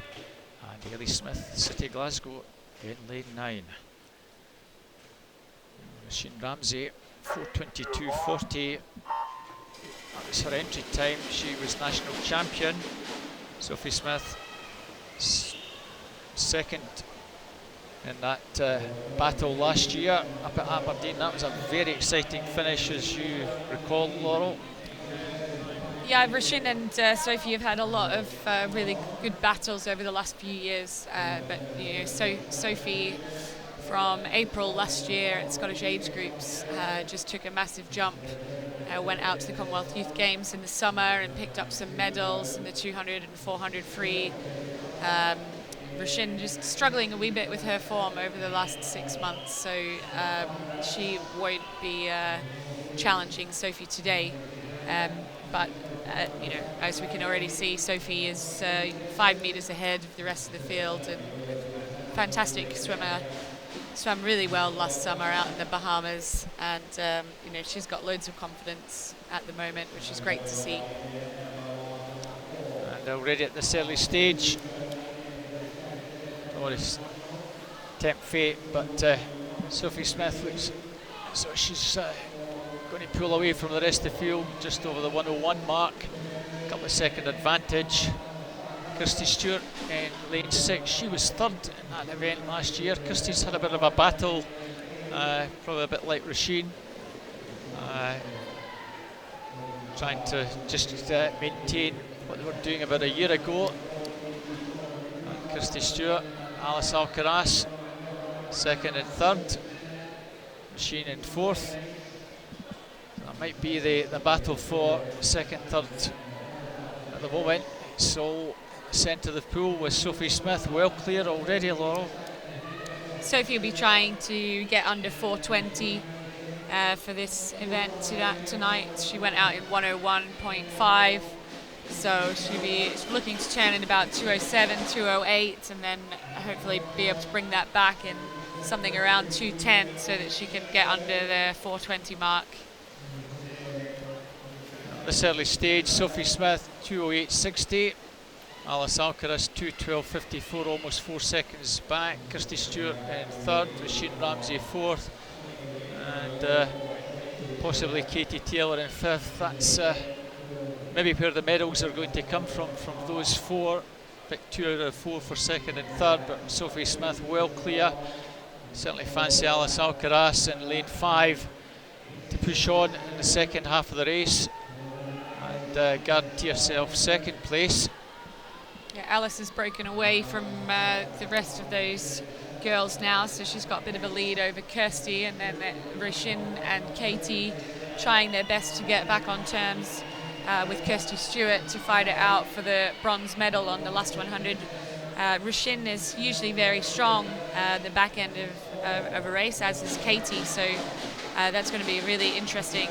And Hayley Smith, City Glasgow in lane 9. Roisin Ramsey, 4:22.40. That was her entry time. She was national champion. Sophie Smith, second in that battle last year up at Aberdeen. That was a very exciting finish, as you recall, Laurel. Yeah, Roisin and Sophie have had a lot of really good battles over the last few years, but Sophie from April last year at Scottish age groups just took a massive jump. Went out to the Commonwealth Youth Games in the summer and picked up some medals in the 200 and 400 free. Roisin just struggling a wee bit with her form over the last 6 months, so she won't be challenging Sophie today. But as we can already see, Sophie is 5 metres ahead of the rest of the field, and fantastic swimmer. Swam really well last summer out in the Bahamas, and she's got loads of confidence at the moment, which is great to see. And already at this early stage, want to tempt fate, but Sophie Smith looks so she's going to pull away from the rest of the field just over the 101 mark. A couple of second advantage. Kirsty Stewart in lane 6. She was third in that event last year. Kirsty's had a bit of a battle, probably a bit like Roisin, trying to just maintain what they were doing about a year ago. And Kirsty Stewart, Alice Alcaraz, second and third. Roisin in fourth. That might be the battle for second, third at the moment. So centre of the pool with Sophie Smith well clear already, Laurel. Sophie will be trying to get under 420 for this event tonight. She went out in 101.5, so she'll be looking to turn in about 207, 208, and then hopefully be able to bring that back in something around 210 so that she can get under the 420 mark. This early stage, Sophie Smith 208.60, Alice Alcaraz 212.54, almost 4 seconds back. Kirsty Stewart in third, Roisin Ramsey fourth, and possibly Katie Taylor in fifth. That's maybe where the medals are going to come from those four. Pick 2 out of 4 for second and third, but Sophie Smith well clear. Certainly fancy Alice Alcaraz in lane 5 to push on in the second half of the race and guarantee herself second place. Yeah, Alice has broken away from the rest of those girls now, so she's got a bit of a lead over Kirsty, and then Roisin and Katie trying their best to get back on terms with Kirsty Stewart to fight it out for the bronze medal on the last 100. Roisin is usually very strong the back end of a race, as is Katie, so that's going to be a really interesting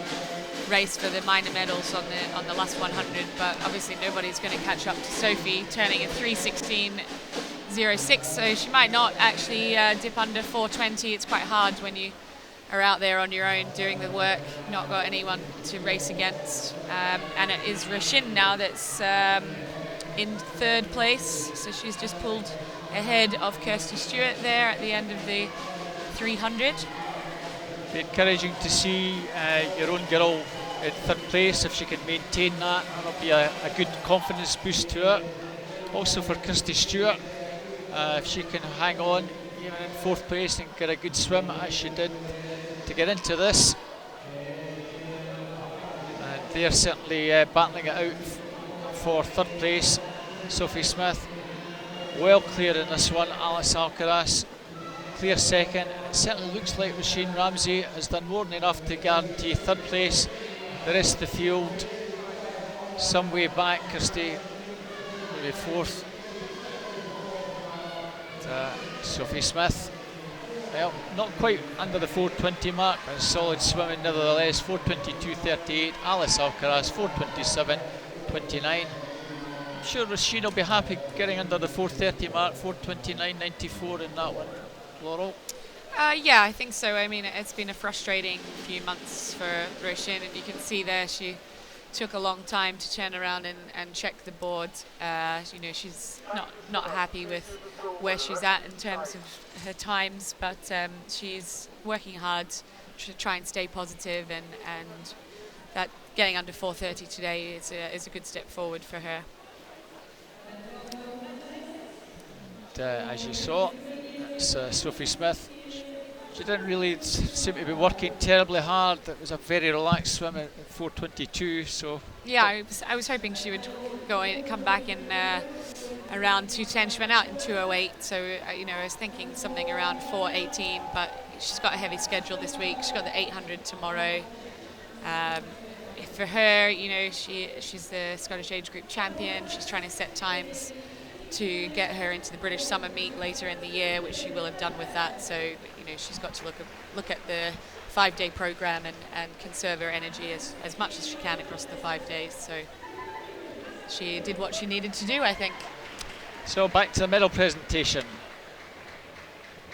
race for the minor medals on the last 100, but obviously nobody's going to catch up to Sophie, turning in 3:16.06, so she might not actually dip under 420. It's quite hard when you are out there on your own doing the work, not got anyone to race against, and it is Roisin now that's in third place, so she's just pulled ahead of Kirsty Stewart there at the end of the 300. Be encouraging to see your own girl in third place. If she can maintain that, that'll be a good confidence boost to her. Also for Kirsty Stewart, if she can hang on even in fourth place and get a good swim as she did to get into this. And they're certainly battling it out for third place. Sophie Smith well clear in this one. Alice Alcaraz clear second. It certainly looks like Roisin Ramsey has done more than enough to guarantee third place. The rest of the field some way back. Kirsty maybe fourth. Sophie Smith, well, not quite under the 420 mark, but solid swimming nevertheless. 422.38. Alice Alcaraz 427.29. I'm sure Roisin will be happy getting under the 430 mark. 429.94 in that one. Laurel? Yeah, I think so. I mean, it's been a frustrating few months for Roisin, and you can see there she took a long time to turn around and check the board. You know, she's not happy with where she's at in terms of her times, but she's working hard to try and stay positive, and that getting under 430 today is a good step forward for her. And, as you saw, it's Sophie Smith. She didn't really seem to be working terribly hard. It was a very relaxed swim at 4:22. So yeah, I was hoping she would come back in around 2:10. She went out in 2:08, so you know, I was thinking something around 4:18. But she's got a heavy schedule this week. She's got the 800 tomorrow. For her, you know, she's the Scottish age group champion. She's trying to set times to get her into the British Summer Meet later in the year, which she will have done with that. So, you know, she's got to look at the 5-day program and conserve her energy as much as she can across the 5 days. So she did what she needed to do, I think. So back to the medal presentation.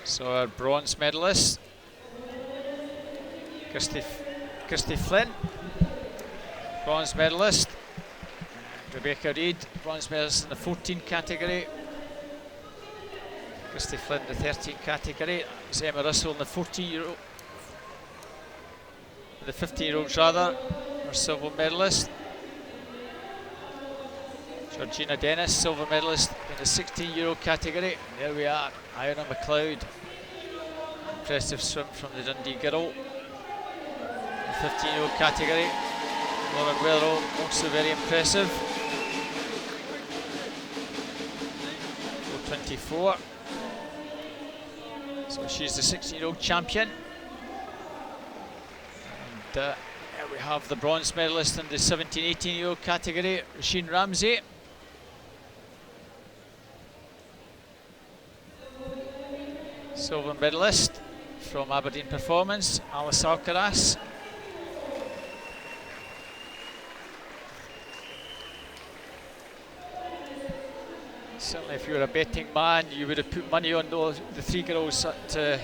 So our bronze medalist, Kirsty Flynn, bronze medalist. Rebecca Reid, bronze medalist in the 14 category. Christy Flynn, the 13 category. It's Emma Russell in the 14-year-old, the 15-year-olds rather, our silver medalist. Georgina Dennis, silver medalist in the 16-year-old category. There we are, Iona McLeod. Impressive swim from the Dundee girl. The 15-year-old category. Lauren Weatherall, also very impressive. 4:24. So she's the 16-year-old champion. And here we have the bronze medalist in the 17-18-year-old category, Roisin Ramsey. Silver medalist from Aberdeen Performance, Alice Alcaraz. Certainly if you were a betting man, you would have put money on the three girls at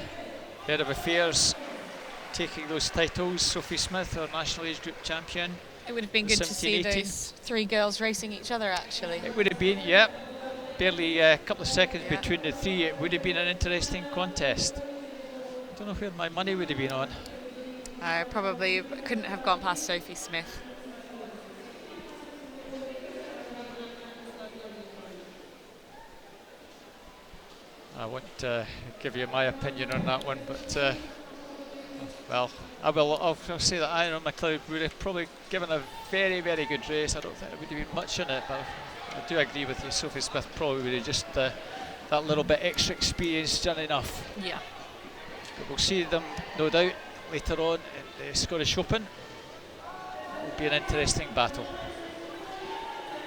Head of Affairs taking those titles. Sophie Smith, our National Age Group champion. It would have been good to see those three girls racing each other, actually. It would have been, yeah. Barely a couple of seconds between the three. It would have been an interesting contest. I don't know where my money would have been on. I probably couldn't have gone past Sophie Smith. I won't give you my opinion on that one, but well, I'll say that Iona McLeod would have probably given a very, very good race. I don't think there would have been much in it, but I do agree with you. Sophie Smith probably would have just that little bit extra experience done enough. Yeah. But we'll see them, no doubt, later on in the Scottish Open. It will be an interesting battle.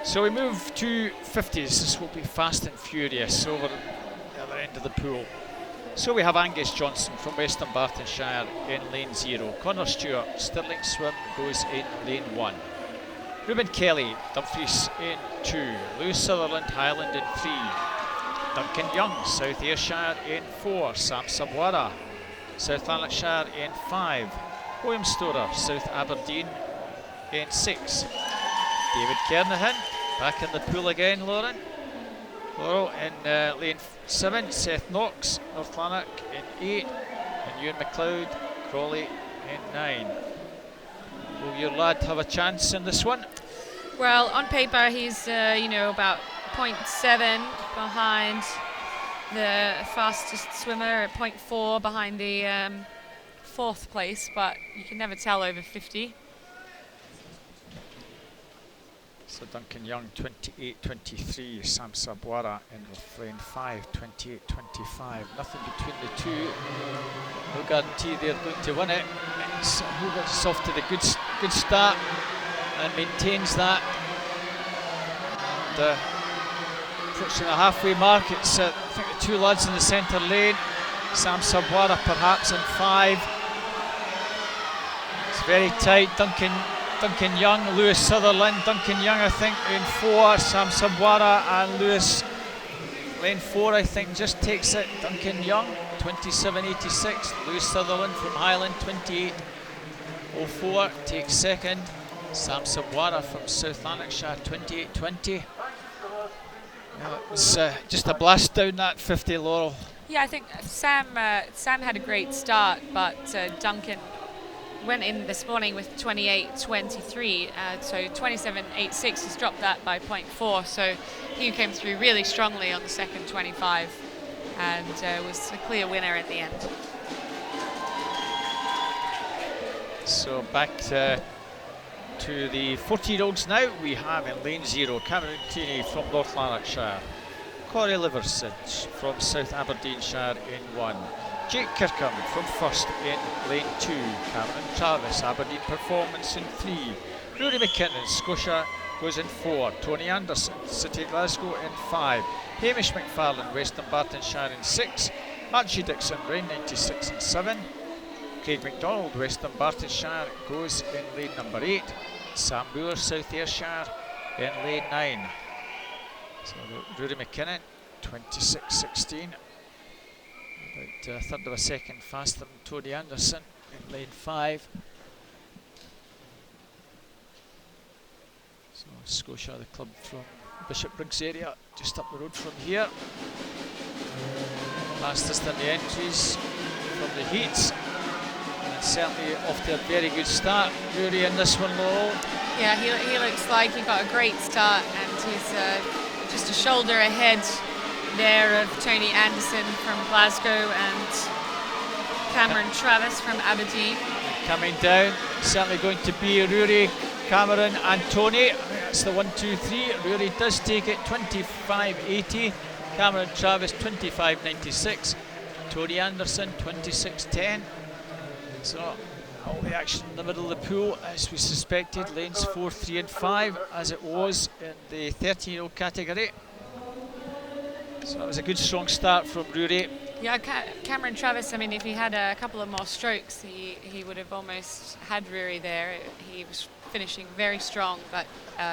So we move to 50s. This will be fast and furious over the other end of the pool. So we have Angus Johnson from Western Bartonshire in lane 0. Connor Stewart, Stirling Swim goes in lane 1. Ruben Kelly, Dumfries in 2. Lewis Sutherland, Highland in 3. Duncan Young, South Ayrshire in 4. Sam Sabwara, South Lanarkshire in 5. William Storer, South Aberdeen in 6. David Kernahan, back in the pool again, Lauren. Laurel in lane 7. Seth Knox, North Lanark in 8. And Ewan McLeod, Crawley in 9. Will your lad have a chance in this one? Well, on paper he's about 0.7 behind the fastest swimmer, at 0.4 behind the 4th place, but you can never tell over 50. So Duncan Young 28.23, Sam Sabwara in lane 5 28.25. Nothing between the two. No guarantee they're going to win it. So Hogarth's off to the good start and maintains that. And, approaching the halfway mark, it's I think the two lads in the centre lane. Sam Sabwara perhaps in 5. It's very tight. Duncan Young, Lewis Sutherland. Duncan Young, I think, in 4. Sam Sabwara and Lewis, lane 4, I think, just takes it. Duncan Young, 27.86. Lewis Sutherland from Highland, 28.04, takes second. Sam Sabwara from South Lanarkshire, 28.20. It was just a blast down that 50, Laurel. Yeah, I think Sam had a great start, but Duncan went in this morning with 28.23, so 27.86. He's dropped that by 0.4, so he came through really strongly on the second 25 and was a clear winner in the end. So back to the 40-year-olds now. We have in lane 0 Cameron Cleaney from North Lanarkshire, Corey Liversidge from South Aberdeenshire in 1. Jake Kirkham from first in lane 2. Cameron Travis, Aberdeen Performance in 3. Rory McKinnon, Scotia, goes in 4. Tony Anderson, City of Glasgow in 5. Hamish McFarlane, Western Bartonshire in 6. Archie Dixon, Rain 96 in 7. Craig MacDonald, Western Bartonshire, goes in lane number 8. Sam Moore, South Ayrshire in lane 9. So Rory McKinnon, 26.16. About a third of a second faster than Tony Anderson in lane 5. So Scotia, the club from Bishop Briggs area, just up the road from here. fastest in the entries from the heats. And certainly off to a very good start. Rory in this one, Laurel. Yeah, he looks like he got a great start, and he's just a shoulder ahead there of Tony Anderson from Glasgow and Cameron Travis from Aberdeen. Coming down, certainly going to be Rory, Cameron and Tony. That's the 1, 2, 3. Rory does take it 25.80. Cameron Travis 25.96. Tony Anderson 26.10. So all the action in the middle of the pool, as we suspected, lanes 4, 3 and 5, as it was in the 13-year-old category. So that was a good strong start from Rory. Yeah, Cameron Travis, I mean, if he had a couple of more strokes, he would have almost had Rory there. He was finishing very strong, but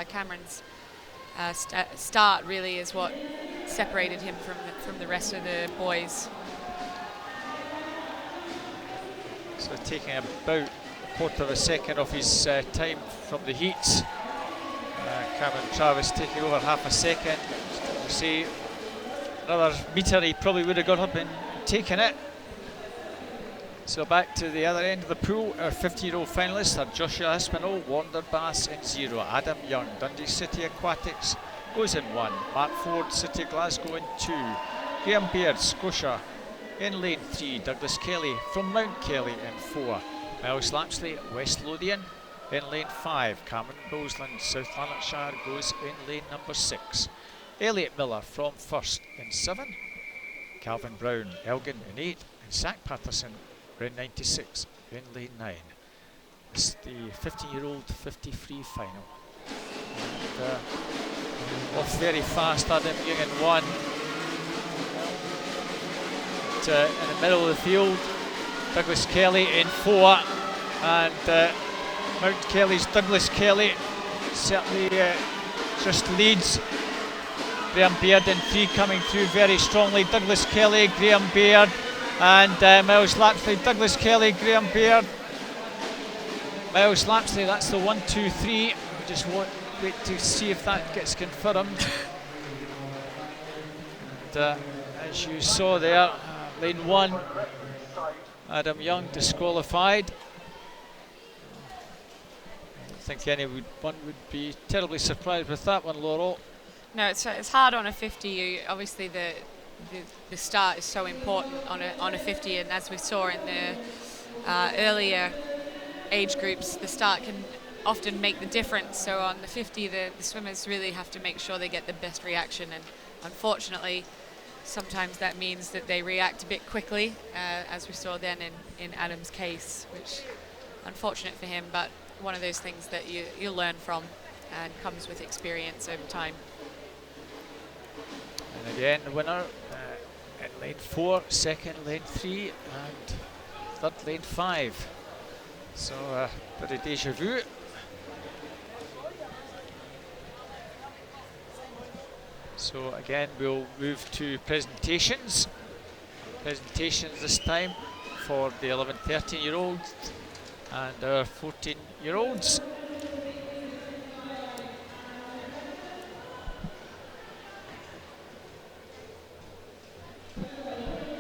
Cameron's start really is what separated him from the rest of the boys. So taking about a quarter of a second off his time from the heats. Cameron Travis taking over half a second. You see, another metre he probably would have got up and taken it. So back to the other end of the pool, our 50-year-old finalists are Joshua Aspinall, Wanderbass in 0, Adam Young, Dundee City Aquatics goes in 1, Mark Ford, City Glasgow in 2, Graham Baird, Scotia in lane 3, Douglas Kelly from Mount Kelly in 4, Miles Lapsley, West Lothian in lane 5, Cameron Boseland, South Lanarkshire goes in lane number 6, Elliot Miller from First in 7, Calvin Brown, Elgin in 8, and Zach Patterson, round 96 in lane 9. It's the 15-year-old 50 free final. And, off very fast, Adam Young in 1. In the middle of the field, Douglas Kelly in 4, and Mount Kelly's Douglas Kelly certainly just leads. Graham Baird in 3 coming through very strongly. Douglas Kelly, Graham Baird, and Miles Lapsley. Douglas Kelly, Graham Baird, Miles Lapsley. That's the 1, 2, 3. We just wait to see if that gets confirmed. And, as you saw there, lane 1, Adam Young disqualified. I don't think anyone would be terribly surprised with that one, Laurel. No, it's hard on a 50. Obviously, the start is so important on a 50, and as we saw in the earlier age groups, the start can often make the difference. So on the 50, the swimmers really have to make sure they get the best reaction, and unfortunately, sometimes that means that they react a bit quickly, as we saw then in Adam's case, which unfortunate for him, but one of those things that you learn from and comes with experience over time. And again, the winner in lane 4, second lane 3, and third lane 5. So a bit of deja vu. So again, we'll move to presentations. Presentations this time for the 11, 13-year-olds and our 14-year-olds.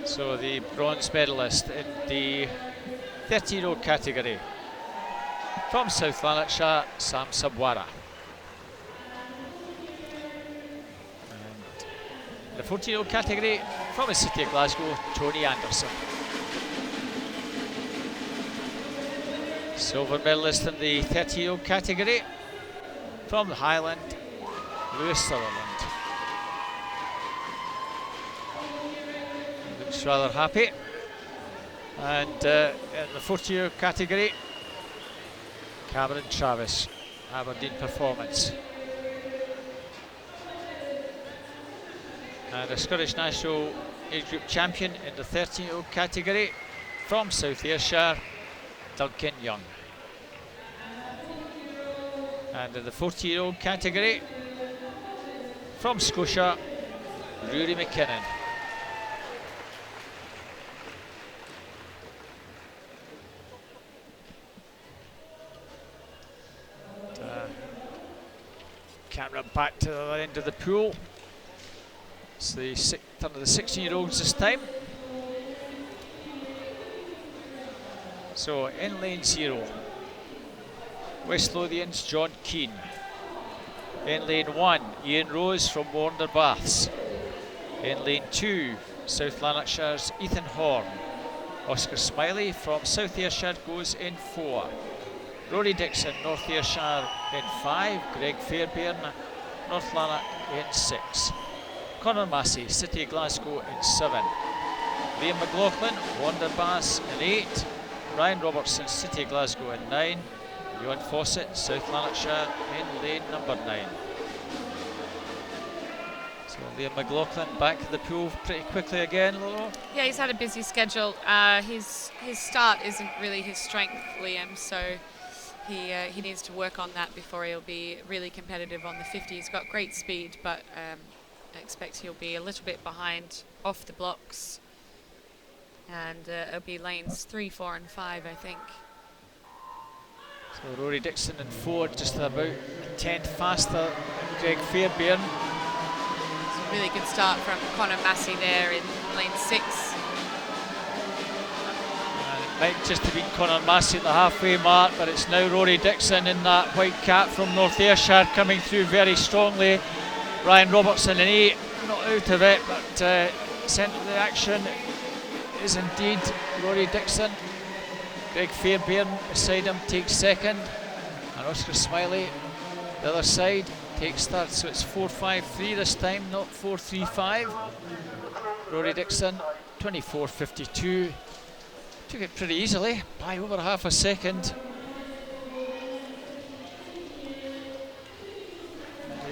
So the bronze medalist in the 30-year-old category from South Lanarkshire, Sam Sabwara. And in the 14-year-old category from the City of Glasgow, Tony Anderson. Silver medalist in the 30-year-old category from the Highland, Lewis Sutherland. Looks rather happy. And in the 40-year category, Cameron Travis, Aberdeen Performance. And a Scottish National Age Group Champion in the 13-year-old category from South Ayrshire, Duncan Young. And in the 40-year-old category from Scotia, Rory McKinnon. Camera back to the other end of the pool. It's the turn of the 16-year-olds this time. So in lane 0, West Lothian's John Keane. In lane 1, Ian Rose from Warner Baths. In lane 2, South Lanarkshire's Ethan Horn. Oscar Smiley from South Ayrshire goes in 4. Rory Dixon, North Ayrshire in 5. Greg Fairbairn, North Lanark in 6. Conor Massey, City of Glasgow in 7. Liam McLaughlin, Warner Baths in 8. Ryan Robertson, City of Glasgow in 9. Johan Fawcett, South Lanarkshire in lane number 9. So Liam McLaughlin back to the pool pretty quickly again, Lolo. Yeah, he's had a busy schedule. His start isn't really his strength, Liam, so he needs to work on that before he'll be really competitive on the 50. He's got great speed, but I expect he'll be a little bit behind off the blocks. And it'll be lanes 3, 4 and 5, I think. So Rory Dixon in 4, just about a tenth faster than Greg Fairbairn. It's a really good start from Conor Massey there in lane 6. And it might just have been Conor Massey at the halfway mark, but it's now Rory Dixon in that white cap from North Ayrshire coming through very strongly. Ryan Robertson in 8, not out of it, but centre of the action is indeed Rory Dixon. Greg Fairbairn beside him takes second, and Oscar Smiley the other side takes third. So it's 4.53 this time, not 4.35. Rory Dixon 24.52, took it pretty easily by over half a second.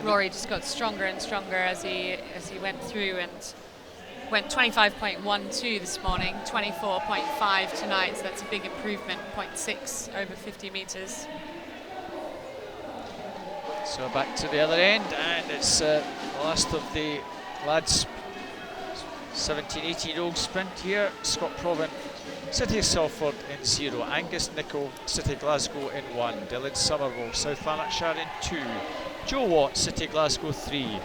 Rory just got stronger and stronger as he went through, and went 25.12 this morning, 24.5 tonight, so that's a big improvement, 0.6 over 50 metres. So back to the other end, and it's the last of the lads, 17, 18-year-old sprint here. Scott Provan, City of Salford in 0, Angus Nicholl, City of Glasgow in 1, Dylan Somerville, South Lanarkshire in 2, Joe Watt, City of Glasgow 3,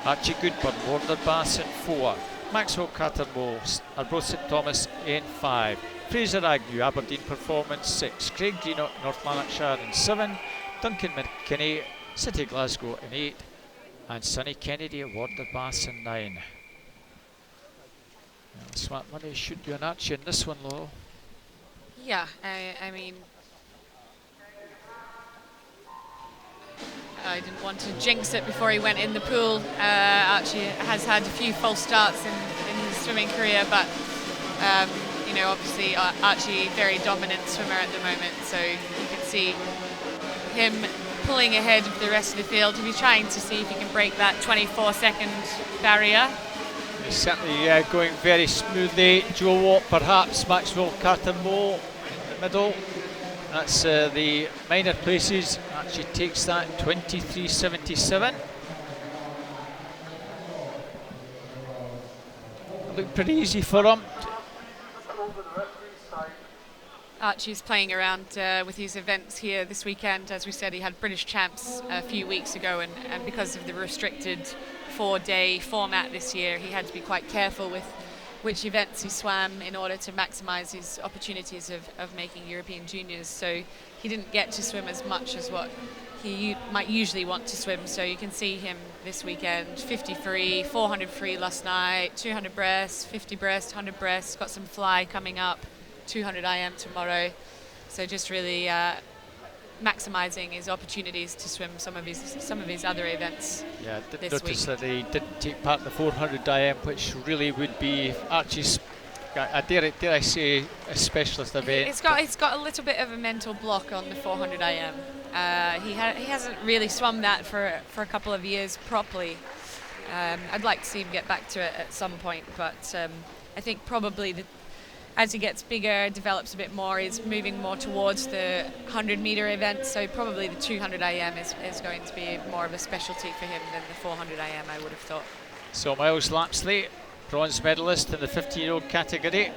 Archie Goodburn, Warner Baths in 4, Maxwell Cattermole, Arbroath St Thomas in 5, Fraser Agnew, Aberdeen Performance 6, Craig Greenock, North Lanarkshire in 7, Duncan McKinney, City of Glasgow in 8, and Sonny Kennedy at Warner Baths in 9. Well, Smart Money should be an Archie in this one, Lo. Yeah, I mean, I didn't want to jinx it before he went in the pool. Archie has had a few false starts in his swimming career, but you know, obviously Archie, very dominant swimmer at the moment, so you can see him pulling ahead of the rest of the field. He'll be trying to see if he can break that 24-second barrier. He's certainly going very smoothly. Joe Watt, perhaps Maxwell Cattermole in the middle. That's the minor places. Actually takes that 23.77. Looked pretty easy for him. Archie's playing around with his events here this weekend. As we said, he had British Champs a few weeks ago, and because of the restricted 4-day format this year, he had to be quite careful with which events he swam in order to maximise his opportunities of making European Juniors. So he didn't get to swim as much as what he might usually want to swim. So you can see him this weekend, 50 free, 400 free last night, 200 breast, 50 breast, 100 breast, got some fly coming up, 200 IM tomorrow. So just really maximising his opportunities to swim some of his other events. Yeah, I did this notice week. that he didn't take part in the 400 IM, which really would be Archie's, dare I say, a specialist event. It's got a little bit of a mental block on the 400 IM. He hasn't really swum that for a couple of years properly. I'd like to see him get back to it at some point, but I think probably as he gets bigger, develops a bit more, he's moving more towards the 100-metre event, so probably the 200 IM is going to be more of a specialty for him than the 400 IM, I would have thought. So Miles Lapsley, bronze medalist in the 50-year-old category.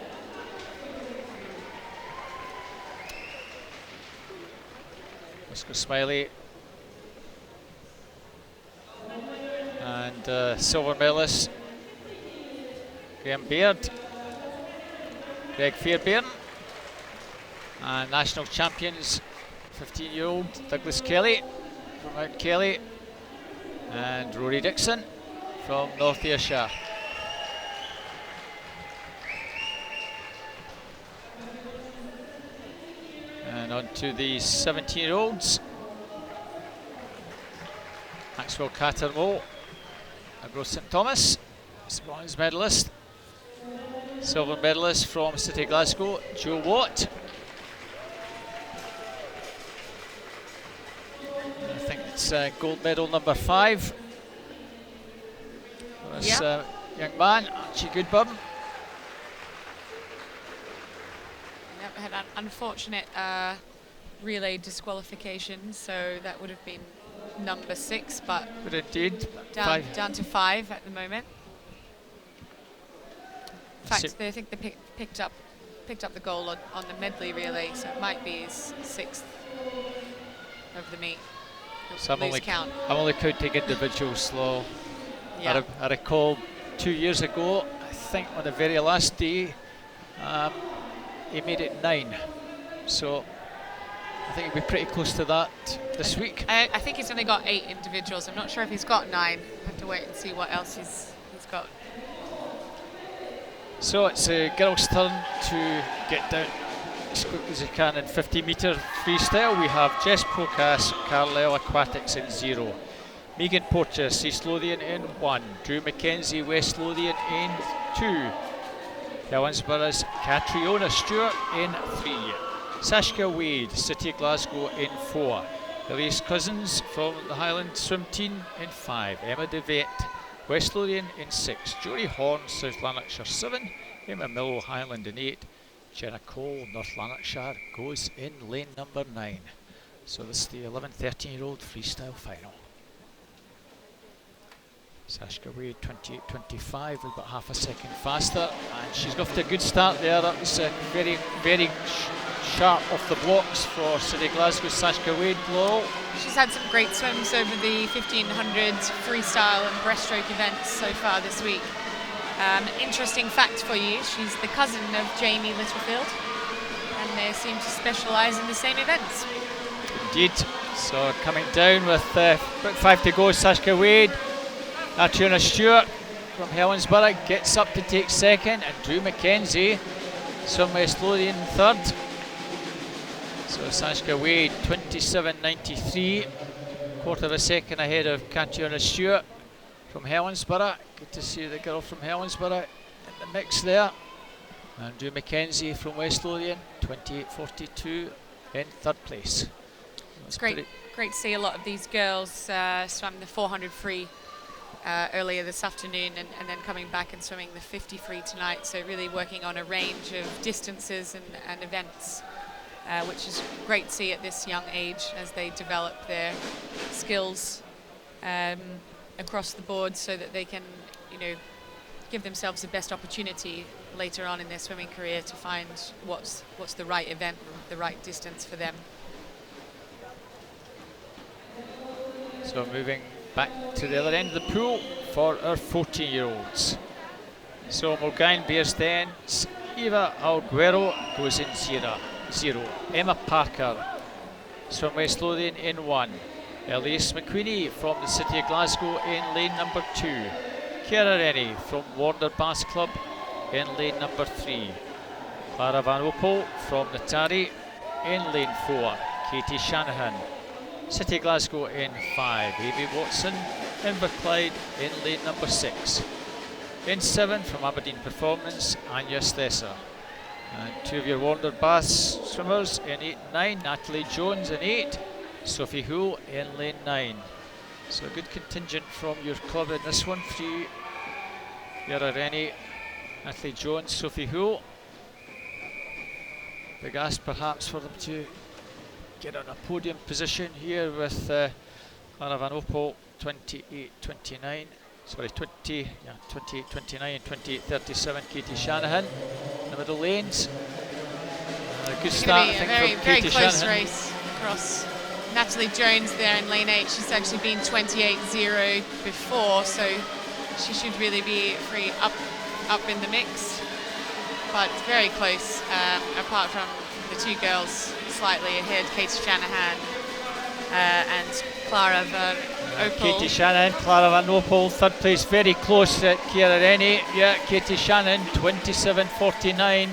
Oscar Smiley and silver medalist Graham Baird, Greg Fairbairn, And national champions, 15-year-old Douglas Kelly from Mount Kelly and Rory Dixon from North Ayrshire. And on to the 17-year-olds. Maxwell Cattermole, Agro St Thomas, bronze medalist. Silver medalist from City Glasgow, Joe Watt. I think it's gold medal number 5 for this young man, Archie Goodbum. Yep, had an unfortunate relay disqualification, so that would have been number 6, but indeed, down to 5 at the moment. In fact, I think they picked up the goal on the medley relay, so it might be his 6th of the meet. So I'm only counting individuals slow. Yeah. I recall 2 years ago, I think on the very last day, he made it 9. So I think he'll be pretty close to that this week. I think he's only got 8 individuals. I'm not sure if he's got 9. I'll have to wait and see what else he's got. So it's a girl's turn to get down as quick as they can in 50-metre freestyle. We have Jess Procas, Carlisle Aquatics in 0. Megan Porteous, East Lothian in 1. Drew McKenzie, West Lothian in 2. Helensborough's Catriona Stewart in 3. Sashka Wade, City Glasgow in 4. Elise Cousins from the Highland Swim Team in 5. Emma DeVette, West Lothian in 6. Jory Horn, South Lanarkshire 7. Emma Millow, Highland in 8. Jenna Cole, North Lanarkshire, goes in lane number 9. So this is the 11-13-year-old freestyle final. Sashka Wade, 28.25, about half a second faster, and she's got a good start there. That was very, very sharp off the blocks for City Glasgow. Sashka Wade, Laurel. She's had some great swims over the 1500 freestyle and breaststroke events so far this week. Interesting fact for you, she's the cousin of Jamie Littlefield, and they seem to specialise in the same events. Indeed. So coming down with about 5 to go, Sashka Wade. Catriona Stewart from Helensburgh gets up to take 2nd, and Drew McKenzie, from West Lothian, 3rd. So Sashka Wade, 27.93, quarter of a second ahead of Catriona Stewart from Helensburgh. Good to see the girl from Helensburgh in the mix there. And Drew McKenzie from West Lothian, 28.42 in 3rd place. It's great to see a lot of these girls swim the 400 free earlier this afternoon, and then coming back and swimming the 50 free tonight. So really working on a range of distances and events, which is great to see at this young age as they develop their skills across the board, so that they can, give themselves the best opportunity later on in their swimming career to find what's the right event, the right distance for them. So moving back to the other end of the pool for our 14-year-olds. So Morgane Bearsden's Eva Alguero goes in 0. Emma Parker from West Lothian in 1. Elise McQueenie from the City of Glasgow in lane number 2. Ciara Rennie from Warner Bass Club in lane number 3. Clara Van Opel from Natari in lane 4. Katie Shanahan, City Glasgow in 5. Amy Watson, Inverclyde in lane number 6. In 7 from Aberdeen Performance, Anya Stesser. And 2 of your Warner Bass swimmers in 8 and 9, Natalie Jones in 8, Sophie Hull in lane 9. So a good contingent from your club in this one for you. Ciara Rennie, Natalie Jones, Sophie Hull. Big ask perhaps for them to get on a podium position here with Clara Van Opel, 28.29. Sorry, 28.29 and 28.37. Katie Shanahan in the middle lanes. A good start, I think, from very Katie close Shanahan. race across. Natalie Jones there in lane 8. She's actually been 28.0 before, so she should really be free up in the mix. But very close, apart from the two girls slightly ahead, Katie Shanahan and Clara Van Opel. Katie Shannon, Clara Van Opel, third place, very close at Ciara Rennie. Yeah, Katie Shannon, 27.49.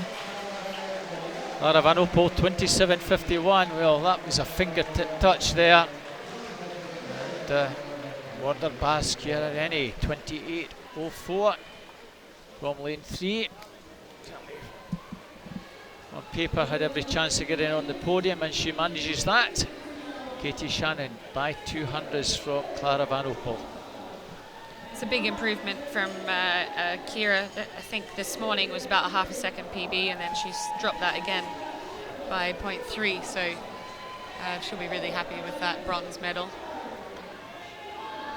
Clara Van Opel, 27.51. Well, that was a fingertip touch there. And Wonderbass, Ciara Rennie, 28.04 from lane 3. On paper, had every chance to get in on the podium, and she manages that. Katie Shannon by 200s from Clara Van Opel. It's a big improvement from Ciara. I think this morning was about a half a second PB, and then she's dropped that again by 0.3. So she'll be really happy with that bronze medal.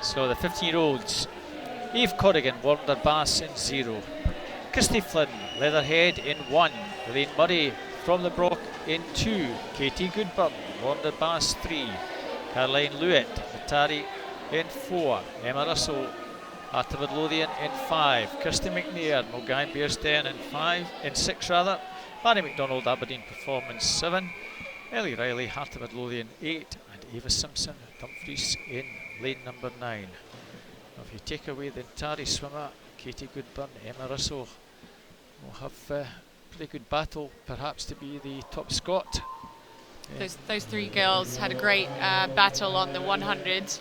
So the 15-year-olds, Eve Corrigan, Wonderbass in 0. Kirsty Flynn, Leatherhead in 1. Elaine Murray from the Brock in 2. Katie Goodburn, Wonderbass 3. Caroline Lewitt, Atari in 4. Emma Russell, Heart of Midlothian in 5. Kirsty McNair, Mulgine Bearsden in 6 rather. Barry McDonald, Aberdeen Performance 7. Ellie Riley, Heart of Midlothian 8. And Eva Simpson, Dumfries in lane number 9. Now if you take away the Antari swimmer, Katie Goodburn, Emma Russell will have a pretty good battle, perhaps to be the top Scot. Those three girls had a great battle on the 100.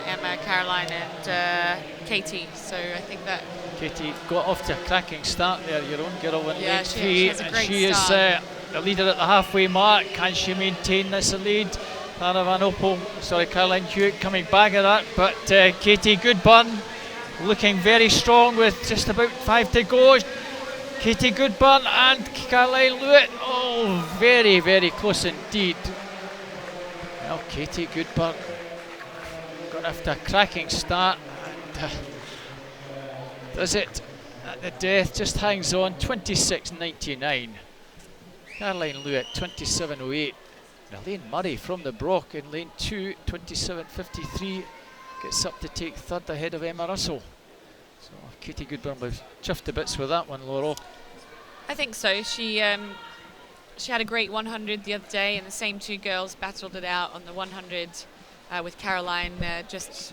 Emma, Caroline and Katie, so I think that Katie got off to a cracking start there, your own girl in lane 3, she has a and great she is start. the leader at the halfway mark. Can she maintain this lead? Clara Van Opel, Caroline Hewitt coming back at that, but Katie Goodburn looking very strong with just about 5 to go. Katie Goodburn and Caroline Lewitt, oh, very, very close indeed. Well, Katie Goodburn got off to a cracking start and does it at the death, just hangs on, 26.99. Caroline Lewitt, 27.08. Elaine Murray from the Brock in lane 2, 27.53, gets up to take third ahead of Emma Russell. So Katie Goodburn was chuffed to bits with that one, Laurel. I think so. She had a great 100 the other day, and the same two girls battled it out on the 100 with Caroline just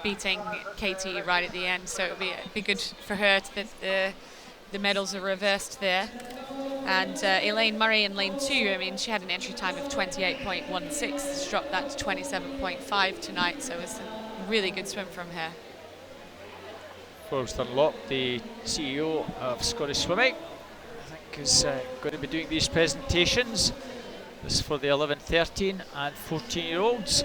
beating Katie right at the end. So it'll be good for her that the medals are reversed there. And Elaine Murray in lane 2, I mean, she had an entry time of 28.16. She dropped that to 27.5 tonight, so it was a really good swim from her. Forrest Dunlop, the CEO of Scottish Swimming, I think is going to be doing these presentations. This is for the 11, 13 and 14-year-olds.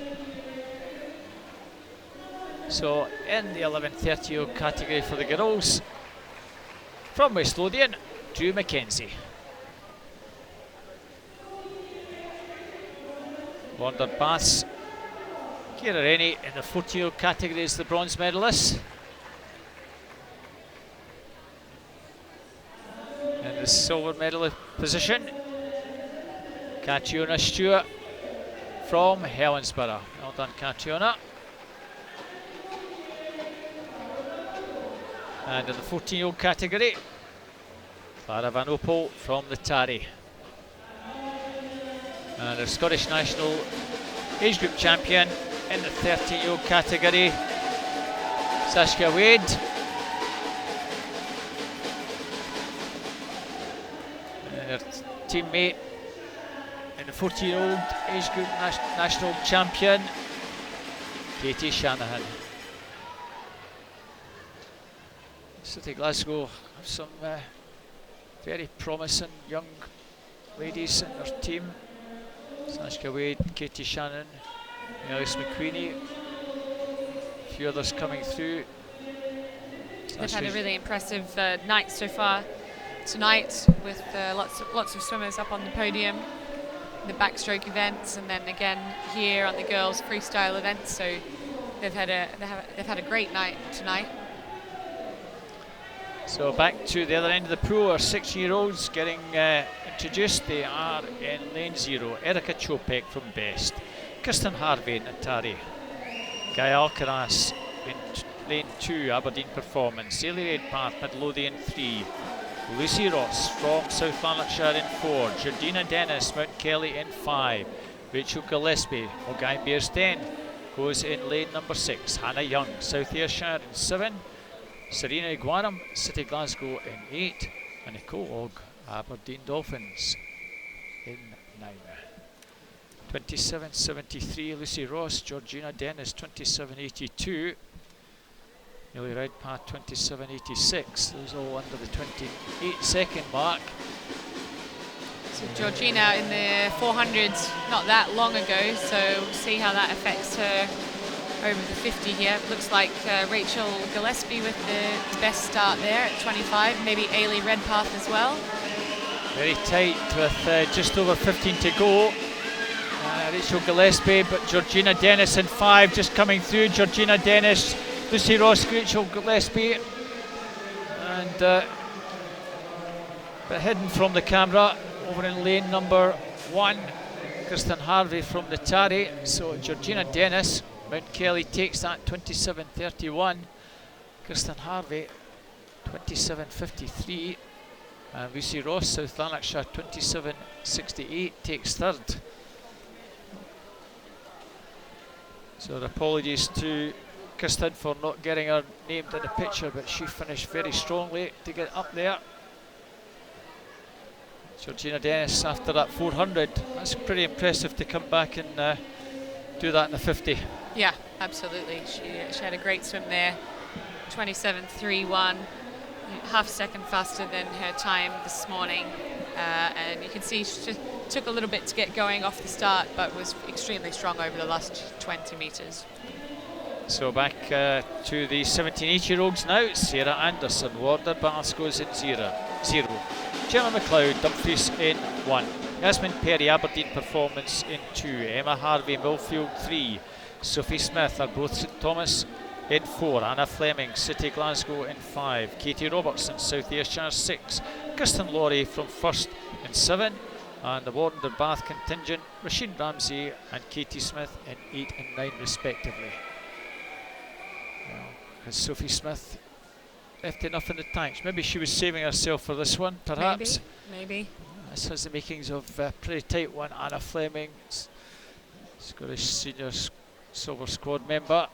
So in the 11, 13-year-old category for the girls, from West Lothian, Drew McKenzie. Wonderbass, Ciara Rennie in the 14-year-old category is the bronze medalist. In the silver medal position, Catriona Stewart from Helensburgh. Well done, Catriona. And in the 14-year-old category, Clara Van Opel from the Tari. And the Scottish National Age Group Champion in the 13-year-old category, Saskia Wade. And her teammate in the 14-year-old Age Group National Champion, Katie Shanahan. City Glasgow have some very promising young ladies in their team. Saskia Wade, Katie Shannon, Alice McQueenie, a few others coming through. They've had a really impressive night so far tonight, with lots of swimmers up on the podium, the backstroke events, and then again here on the girls' freestyle events. So they've had a great night tonight. So back to the other end of the pool, our 16-year-olds getting introduced. They are in lane 0, Erica Chopek from Best, Kirsten Harvey in Atari, Guy Alcaraz in lane 2, Aberdeen Performance, Ailey Redpath, Midlothian 3, Lucy Ross from South Lanarkshire in 4. Georgina Dennis, Mount Kelly in 5. Rachel Gillespie, O'Gine-Bearsden, goes in lane number 6. Hannah Young, South Ayrshire in 7. Serena Iguanam, City Glasgow in 8. And Nicole Og, Aberdeen Dolphins in 9. 27.73 Lucy Ross, Georgina Dennis 27.82, Millie Redpath 27.86. Those all under the 28-second mark. So Georgina in the 400s not that long ago, so we'll see how that affects her over the 50 here. Looks like Rachel Gillespie with the best start there at 25, maybe Ailey Redpath as well. Very tight with just over 15 to go. Rachel Gillespie, but Georgina Dennis in 5 just coming through. Georgina Dennis, Lucy Ross, Rachel Gillespie, and but hidden from the camera over in lane number 1, Kristen Harvey from the Tari. So Georgina Dennis, Mount Kelly takes that 27.31. Kristen Harvey 27.53. And Lucy Ross, South Lanarkshire 27.68 takes third. So apologies to Kristen for not getting her named in the picture, but she finished very strongly to get up there. Georgina Dennis after that 400, that's pretty impressive to come back and do that in the 50. Yeah, absolutely. She had a great swim there, 27.31, half a second faster than her time this morning. And you can see she just took a little bit to get going off the start, but was extremely strong over the last 20 metres. So back to the 17-18-year-olds now. Sarah Anderson, Warder Bath goes in 0. Gemma McLeod, Dumfries in 1. Yasmin Perry, Aberdeen Performance in 2. Emma Harvey, Millfield 3. Sophie Smith are both St Thomas in 4. Anna Fleming, City Glasgow in 5. Katie Robertson, South Ayrshire 6. Kristen Laurie from first in 7. And the Warder Bath contingent, Rasheen Ramsey and Katie Smith in 8 and 9 respectively. Has Sophie Smith left enough in the tanks? Maybe she was saving herself for this one, perhaps. Maybe. This has the makings of a pretty tight one. Anna Fleming, Scottish senior silver squad member.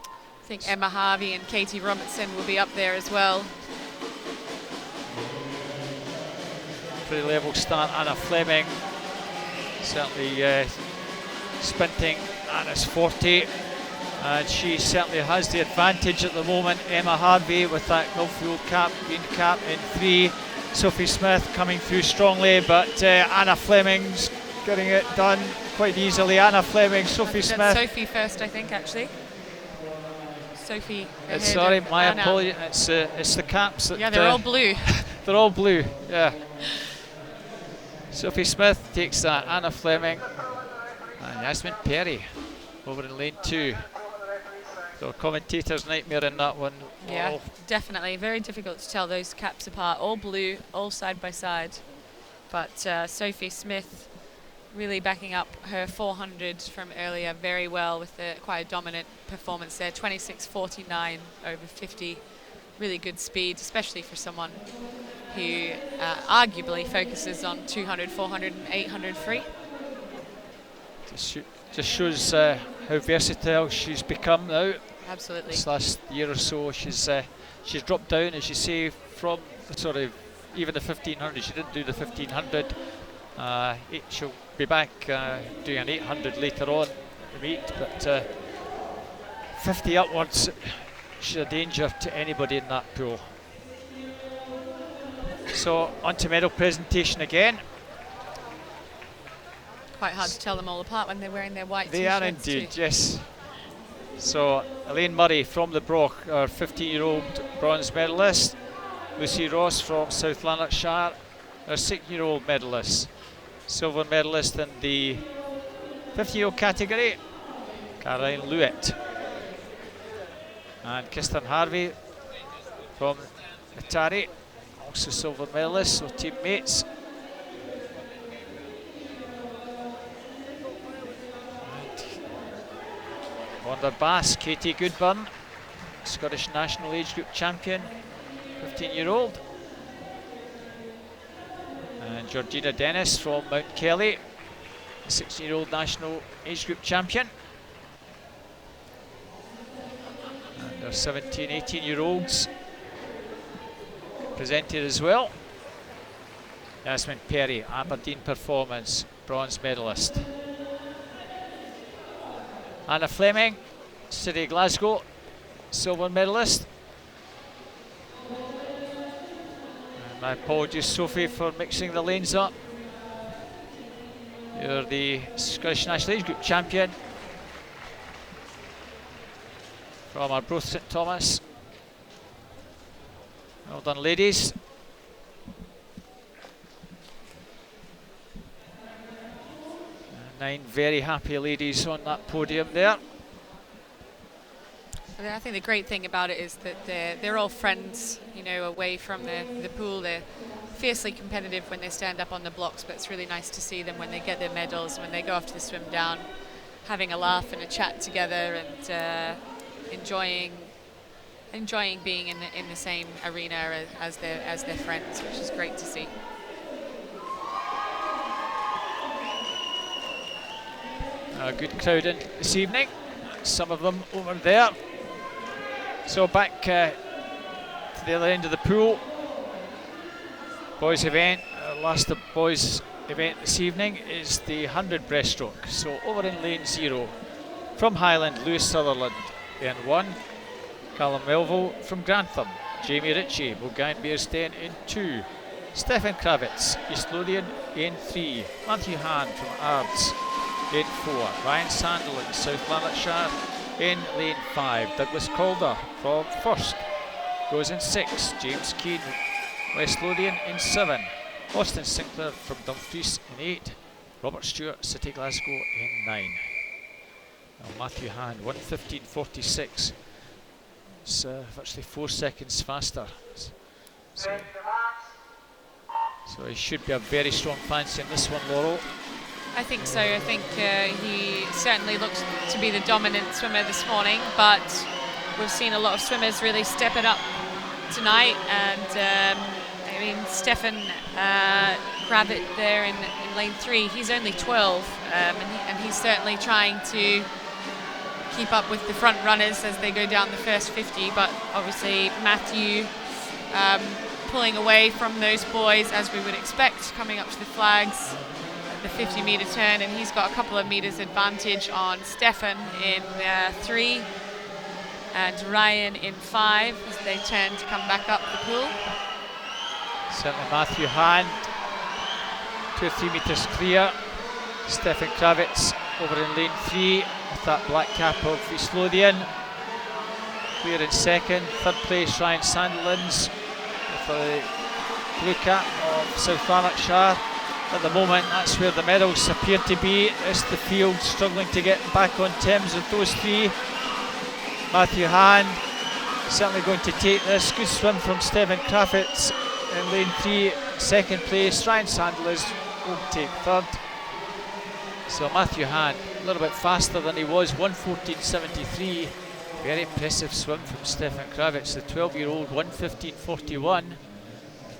I think Emma Harvey and Katie Robertson will be up there as well. Pretty level start, Anna Fleming. Certainly sprinting Anna's 40. And she certainly has the advantage at the moment. Emma Harvey with that Millfield cap, green cap in 3. Sophie Smith coming through strongly, but Anna Fleming's getting it done quite easily. Anna Fleming, Sophie Smith. Sophie first, I think, actually. Sophie. Sorry, my apologies. It's the caps. That, yeah, they're all blue. They're all blue, yeah. Sophie Smith takes that. Anna Fleming. And Yasmin Perry over in lane 2. So commentator's nightmare in that one. Yeah, definitely. Very difficult to tell those caps apart. All blue, all side by side. But Sophie Smith really backing up her 400 from earlier very well with quite a dominant performance there. 26.49 over 50. Really good speed, especially for someone who arguably focuses on 200, 400 and 800 free. Just shows how versatile she's become now. Absolutely. This last year or so, she's dropped down, as you say, from the sort of even the 1500. She didn't do the 1500. She'll be back doing an 800 later on in the meet, but 50 upwards, she's a danger to anybody in that pool. So on to medal presentation again. Quite hard to tell them all apart when they're wearing their white They are indeed, yes. So Elaine Murray from the Broch, our 15-year-old bronze medalist. Lucy Ross from South Lanarkshire, our 16-year-old medalist. Silver medalist in the 50-year-old category, Caroline Lewitt. And Kristen Harvey from Atari, also silver medalist, so teammates. Wanda Bass, Katie Goodburn, Scottish National Age Group Champion, 15-year-old. Georgina Dennis from Mount Kelly, 16-year-old national age group champion. And our 17, 18-year-olds presented as well. Yasmin Perry, Aberdeen Performance, bronze medalist. Anna Fleming, City of Glasgow, silver medalist. And my apologies, Sophie, for mixing the lanes up. You're the Scottish National Age Group champion from Arbroath St Thomas. Well done, ladies. 9 very happy ladies on that podium there. I think the great thing about it is that they're all friends, you know, away from the pool. They're fiercely competitive when they stand up on the blocks, but it's really nice to see them when they get their medals, when they go off to the swim down, having a laugh and a chat together, and enjoying being in the same arena as their friends, which is great to see. A good crowd in this evening, some of them over there. So back to the other end of the pool. Boys event, last boys event this evening is the 100 breaststroke. So over in lane 0 from Highland, Lewis Sutherland in 1, Callum Melville from Grantham, Jamie Ritchie, Mulgine Bearsden in 2, Stefan Kravitz, East Lothian in 3, Matthew Hand from Ards in 4, Ryan Sandiland, South Lanarkshire in lane 5, Douglas Calder from First goes in 6, James Keane, West Lothian in 7, Austin Sinclair from Dumfries in 8, Robert Stewart, City Glasgow in 9. Now Matthew Hand, 1:15.46. It's virtually 4 seconds faster. So he should be a very strong fancy in this one, Laurel. I think so. I think he certainly looks to be the dominant swimmer this morning, but we've seen a lot of swimmers really step it up tonight. And I mean, Stefan Kravitz there in lane 3, he's only 12, and he's certainly trying to keep up with the front runners as they go down the first 50. But obviously Matthew pulling away from those boys as we would expect, coming up to the flags. The 50-meter turn, and he's got a couple of meters advantage on Stefan in 3 and Ryan in 5 as they turn to come back up the pool. Certainly Matthew Hand 2 or 3 meters clear. Stefan Kravitz over in lane 3 with that black cap of East Lothian, clear in 2nd. 3rd place Ryan Sandilands with the blue cap of South Lanarkshire. At the moment, that's where the medals appear to be. It's the field struggling to get back on terms with those 3. Matthew Hand certainly going to take this. Good swim from Stefan Kravitz in lane 3, 2nd place. Ryan Sandlers will take 3rd. So Matthew Hand a little bit faster than he was, 1:14.73. Very impressive swim from Stefan Kravitz, the 12-year-old, 1:15.41.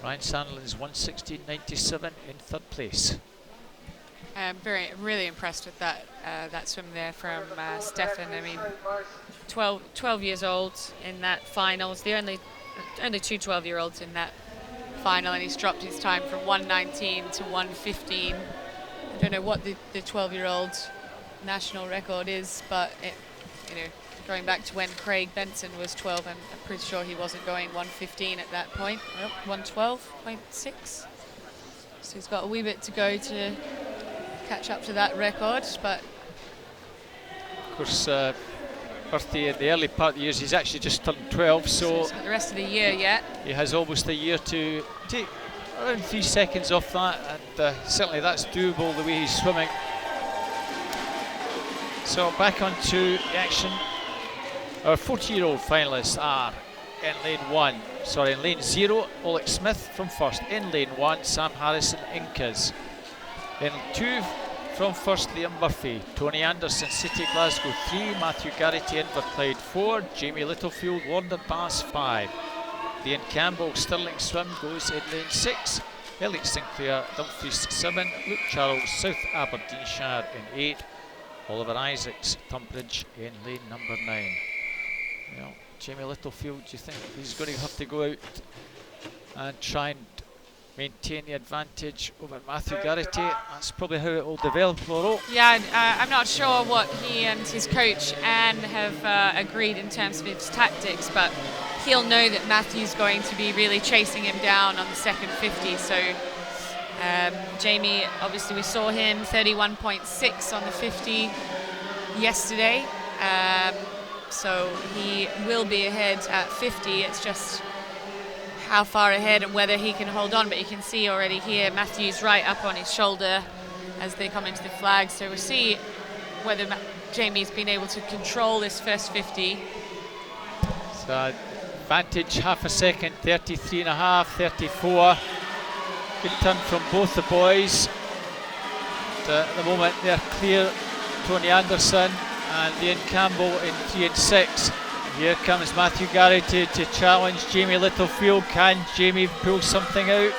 Ryan Sandlin's 1:16.97 in 3rd place. Really impressed with that swim there from Stefan. I mean, 12 years old in that final. It's the only 2 12-year-olds in that final, and he's dropped his time from 1:19 to 1:15. I don't know what the 12-year-old national record is, but going back to when Craig Benson was 12, I'm pretty sure he wasn't going 1:15 at that point. Well, 1:12.6. So he's got a wee bit to go to catch up to that record, but of course, birthday in the early part of the years, he's actually just turned 12, so he's got the rest of the year yet. He has almost a year to take around 3 seconds off that, and certainly that's doable the way he's swimming. So back onto the action. Our 40-year-old finalists are in lane 0, Oleg Smith from First. In lane 1, Sam Harrison, Incas. In 2, from First, Liam Murphy. Tony Anderson, City Glasgow 3, Matthew Garrity, Inverclyde 4, Jamie Littlefield, Warner Bass 5. Ian Campbell, Stirling Swim goes in lane 6. Elliot Sinclair, Dumfries 7, Luke Charles, South Aberdeenshire in 8, Oliver Isaacs, Tunbridge in lane number 9. Well, Jamie Littlefield, do you think he's going to have to go out and try and maintain the advantage over Matthew Garrity? That's probably how it will develop, Laurel. Yeah, I'm not sure what he and his coach Anne have agreed in terms of his tactics, but he'll know that Matthew's going to be really chasing him down on the second 50. So Jamie, obviously we saw him 31.6 on the 50 yesterday. So he will be ahead at 50. It's just how far ahead and whether he can hold on. But you can see already here, Matthew's right up on his shoulder as they come into the flag. So we'll see whether Jamie's been able to control this first 50. So advantage half a second, 33.5, 34. Good turn from both the boys. At the moment they're clear, Tony Anderson and Ian Campbell in 3 and 6. Here comes Matthew Garrity to challenge Jamie Littlefield. Can Jamie pull something out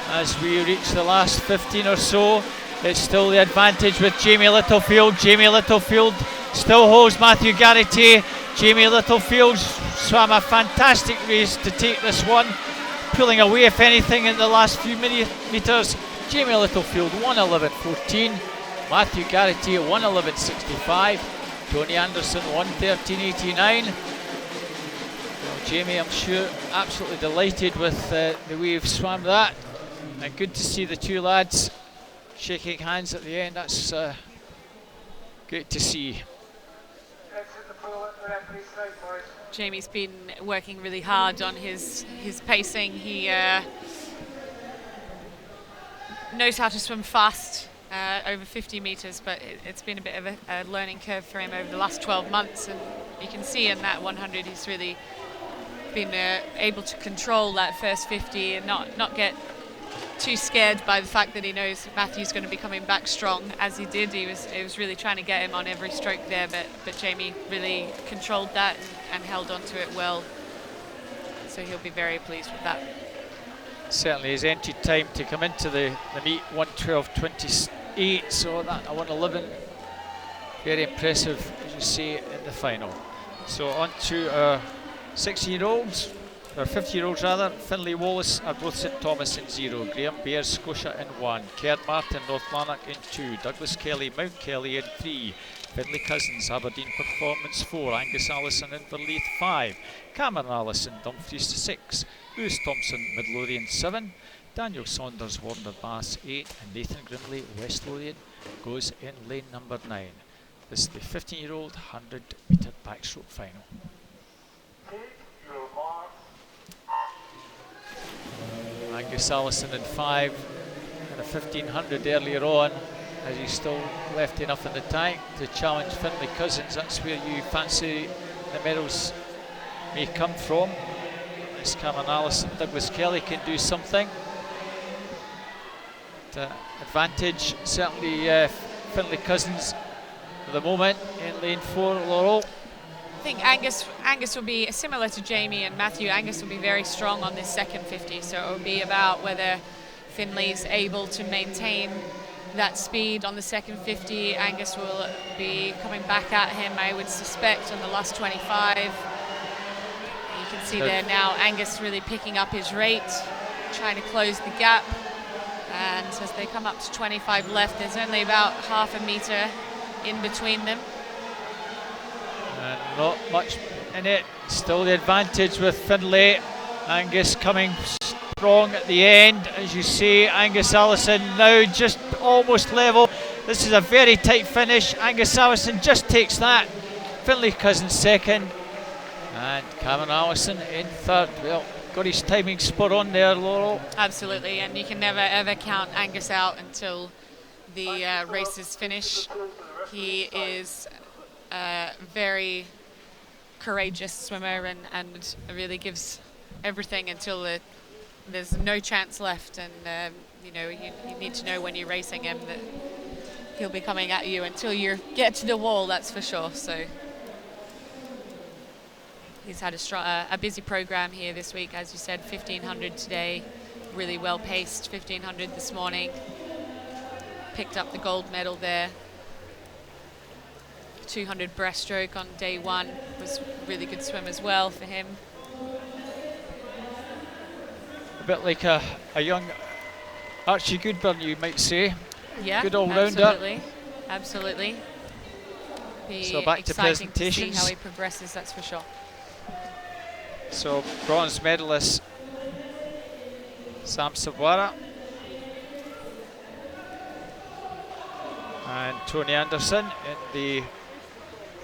as we reach the last 15 or so? It's still the advantage with Jamie Littlefield. Jamie Littlefield still holds Matthew Garrity. Jamie Littlefield swam a fantastic race to take this one, pulling away if anything in the last few metres. Jamie Littlefield 1:11.14, Matthew Garrity 1:11.65, Tony Anderson 1:13.89. Well, Jamie, I'm sure, absolutely delighted with the way you've swam that, and good to see the two lads shaking hands at the end. That's great to see. Jamie's been working really hard on his pacing. He knows how to swim fast over 50 metres, but it's been a bit of a learning curve for him over the last 12 months, and you can see in that 100 he's really been able to control that first 50 and not get too scared by the fact that he knows Matthew's going to be coming back strong, as he did. He was really trying to get him on every stroke there, but Jamie really controlled that and held on to it well. So he'll be very pleased with that. Certainly his entry time to come into the meet 1:12.28, so that a 1:11, very impressive, as you see, in the final. So on to our 16-year-olds. Our 50-year-olds rather. Finlay Wallace are both St Thomas in 0, Graham Bears Scotia in 1, Caird Martin North Lanark in 2, Douglas Kelly Mount Kelly in 3, Finlay Cousins Aberdeen Performance 4, Angus Allison Inverleith 5, Cameron Allison Dumfries 6, Lewis Thompson Midlothian 7, Daniel Saunders Warner Bass 8, and Nathan Grimley West Lothian goes in lane number 9. This is the 15-year-old 100-metre backstroke final. Angus Allison in 5 and a 1500 earlier on, as he's still left enough in the tank to challenge Finlay Cousins. That's where you fancy the medals may come from. As Cameron Allison, Douglas Kelly can do something. Advantage certainly Finlay Cousins for the moment in lane 4, Laurel. I think Angus will be similar to Jamie and Matthew. Angus will be very strong on this second 50, so it will be about whether Finlay's able to maintain that speed on the second 50. Angus will be coming back at him, I would suspect, on the last 25. You can see there now Angus really picking up his rate, trying to close the gap, and as they come up to 25 left, there's only about half a metre in between them. And not much in it. Still the advantage with Finlay. Angus coming strong at the end, as you see. Angus Allison now just almost level. This is a very tight finish. Angus Allison just takes that. Finlay Cousins second, and Cameron Allison in third. Well, got his timing spot on there, Laurel. Absolutely, and you can never ever count Angus out until the race is finished. He is very courageous swimmer and really gives everything until there's no chance left, and you know, you need to know when you're racing him that he'll be coming at you until you get to the wall, that's for sure. So he's had a busy program here this week, as you said, 1500 today, really well paced 1500 this morning. Picked up the gold medal there. 200 breaststroke on day one was really good swim as well for him. A bit like a young Archie Goodburn, you might say. Yeah, good all-rounder. Absolutely, absolutely. Be so back to presentations. To see how he progresses, that's for sure. So bronze medalist Sam Sabwara and Tony Anderson in the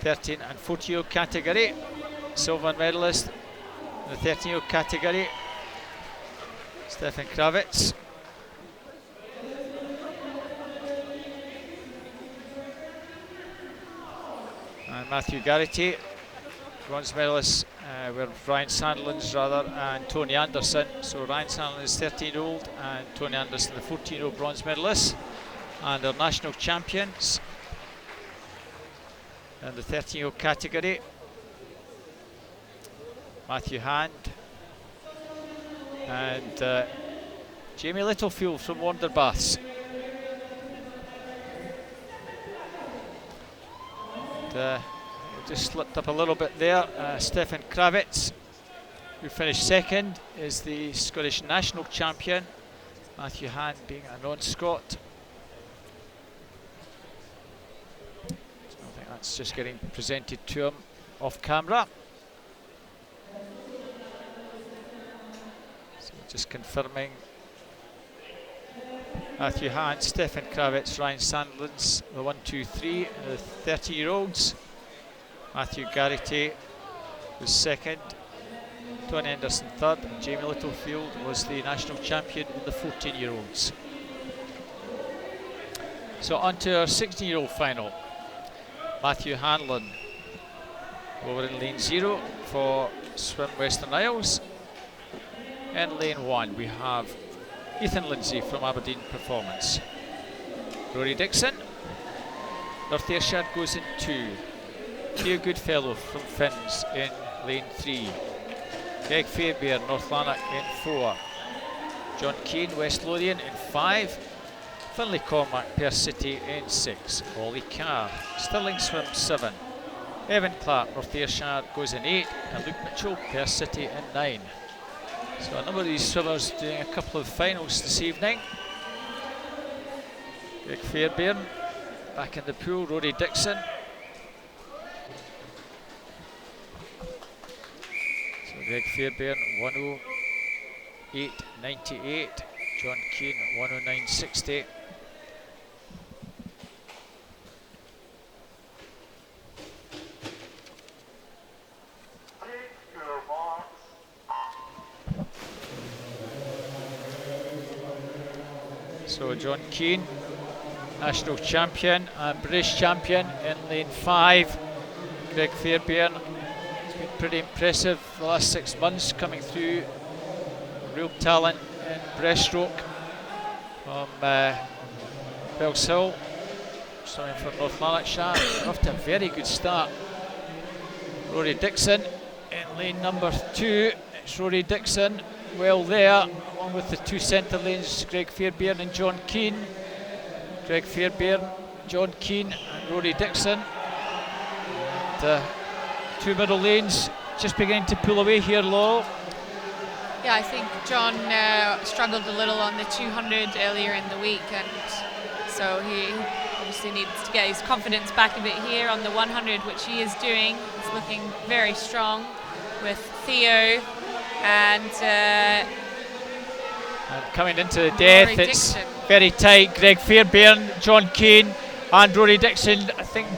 13 and 14-year-old category. Silver medalist in the 13-year-old category, Stefan Kravitz. And Matthew Garrity, bronze medalists were Ryan Sandlands and Tony Anderson. So Ryan Sandlands is 13-year-old and Tony Anderson the 14-year-old bronze medalists. And our national champions in the 13-year-old category, Matthew Hand and Jamie Littlefield from Wonderbaths. And, just slipped up a little bit there. Stefan Kravitz, who finished second, is the Scottish national champion. Matthew Hand being a non-Scot. I think that's just getting presented to him off camera. So just confirming Matthew Hand, Stefan Kravitz, Ryan Sandlands, the 1, 2, 3, the 30-year-olds. Matthew Garrity was second, Tony Anderson third, and Jamie Littlefield was the national champion in the 14-year-olds. So on to our 16-year-old final. Matthew Hanlon over in lane 0 for Swim Western Isles. In lane 1 we have Ethan Lindsay from Aberdeen Performance. Rory Dixon, North Ayrshire goes in 2. Theo Goodfellow from Finns in lane 3. Greg Fairbairn, North Lanark in 4. John Keane, West Lothian in 5. Finlay Cormac, Perth City in 6. Ollie Carr, Stirling Swim 7. Evan Clark, North Ayrshire goes in 8. And Luke Mitchell, Perth City in 9. So a number of these swimmers doing a couple of finals this evening. Greg Fairbairn back in the pool, Rory Dixon. Greg Fairbairn 108.98, John Keane 109.60. So John Keane, national champion and British champion in lane 5. Greg Fairbairn, been pretty impressive the last 6 months, coming through real talent in breaststroke from Bells Hill, swimming for North Lanarkshire. Off to a very good start. Rory Dixon in lane number 2. It's Rory Dixon well there, along with the 2 centre lanes, Greg Fairbairn and John Keane. Greg Fairbairn, John Keane and Rory Dixon. And, 2 middle lanes just beginning to pull away here, Laurel. Yeah, I think John struggled a little on the 200 earlier in the week, and so he obviously needs to get his confidence back a bit here on the 100, which he is doing. He's looking very strong with Theo and coming into the death, Rory it's Dixon. Very tight. Greg Fairbairn, John Keane and Rory Dixon. I think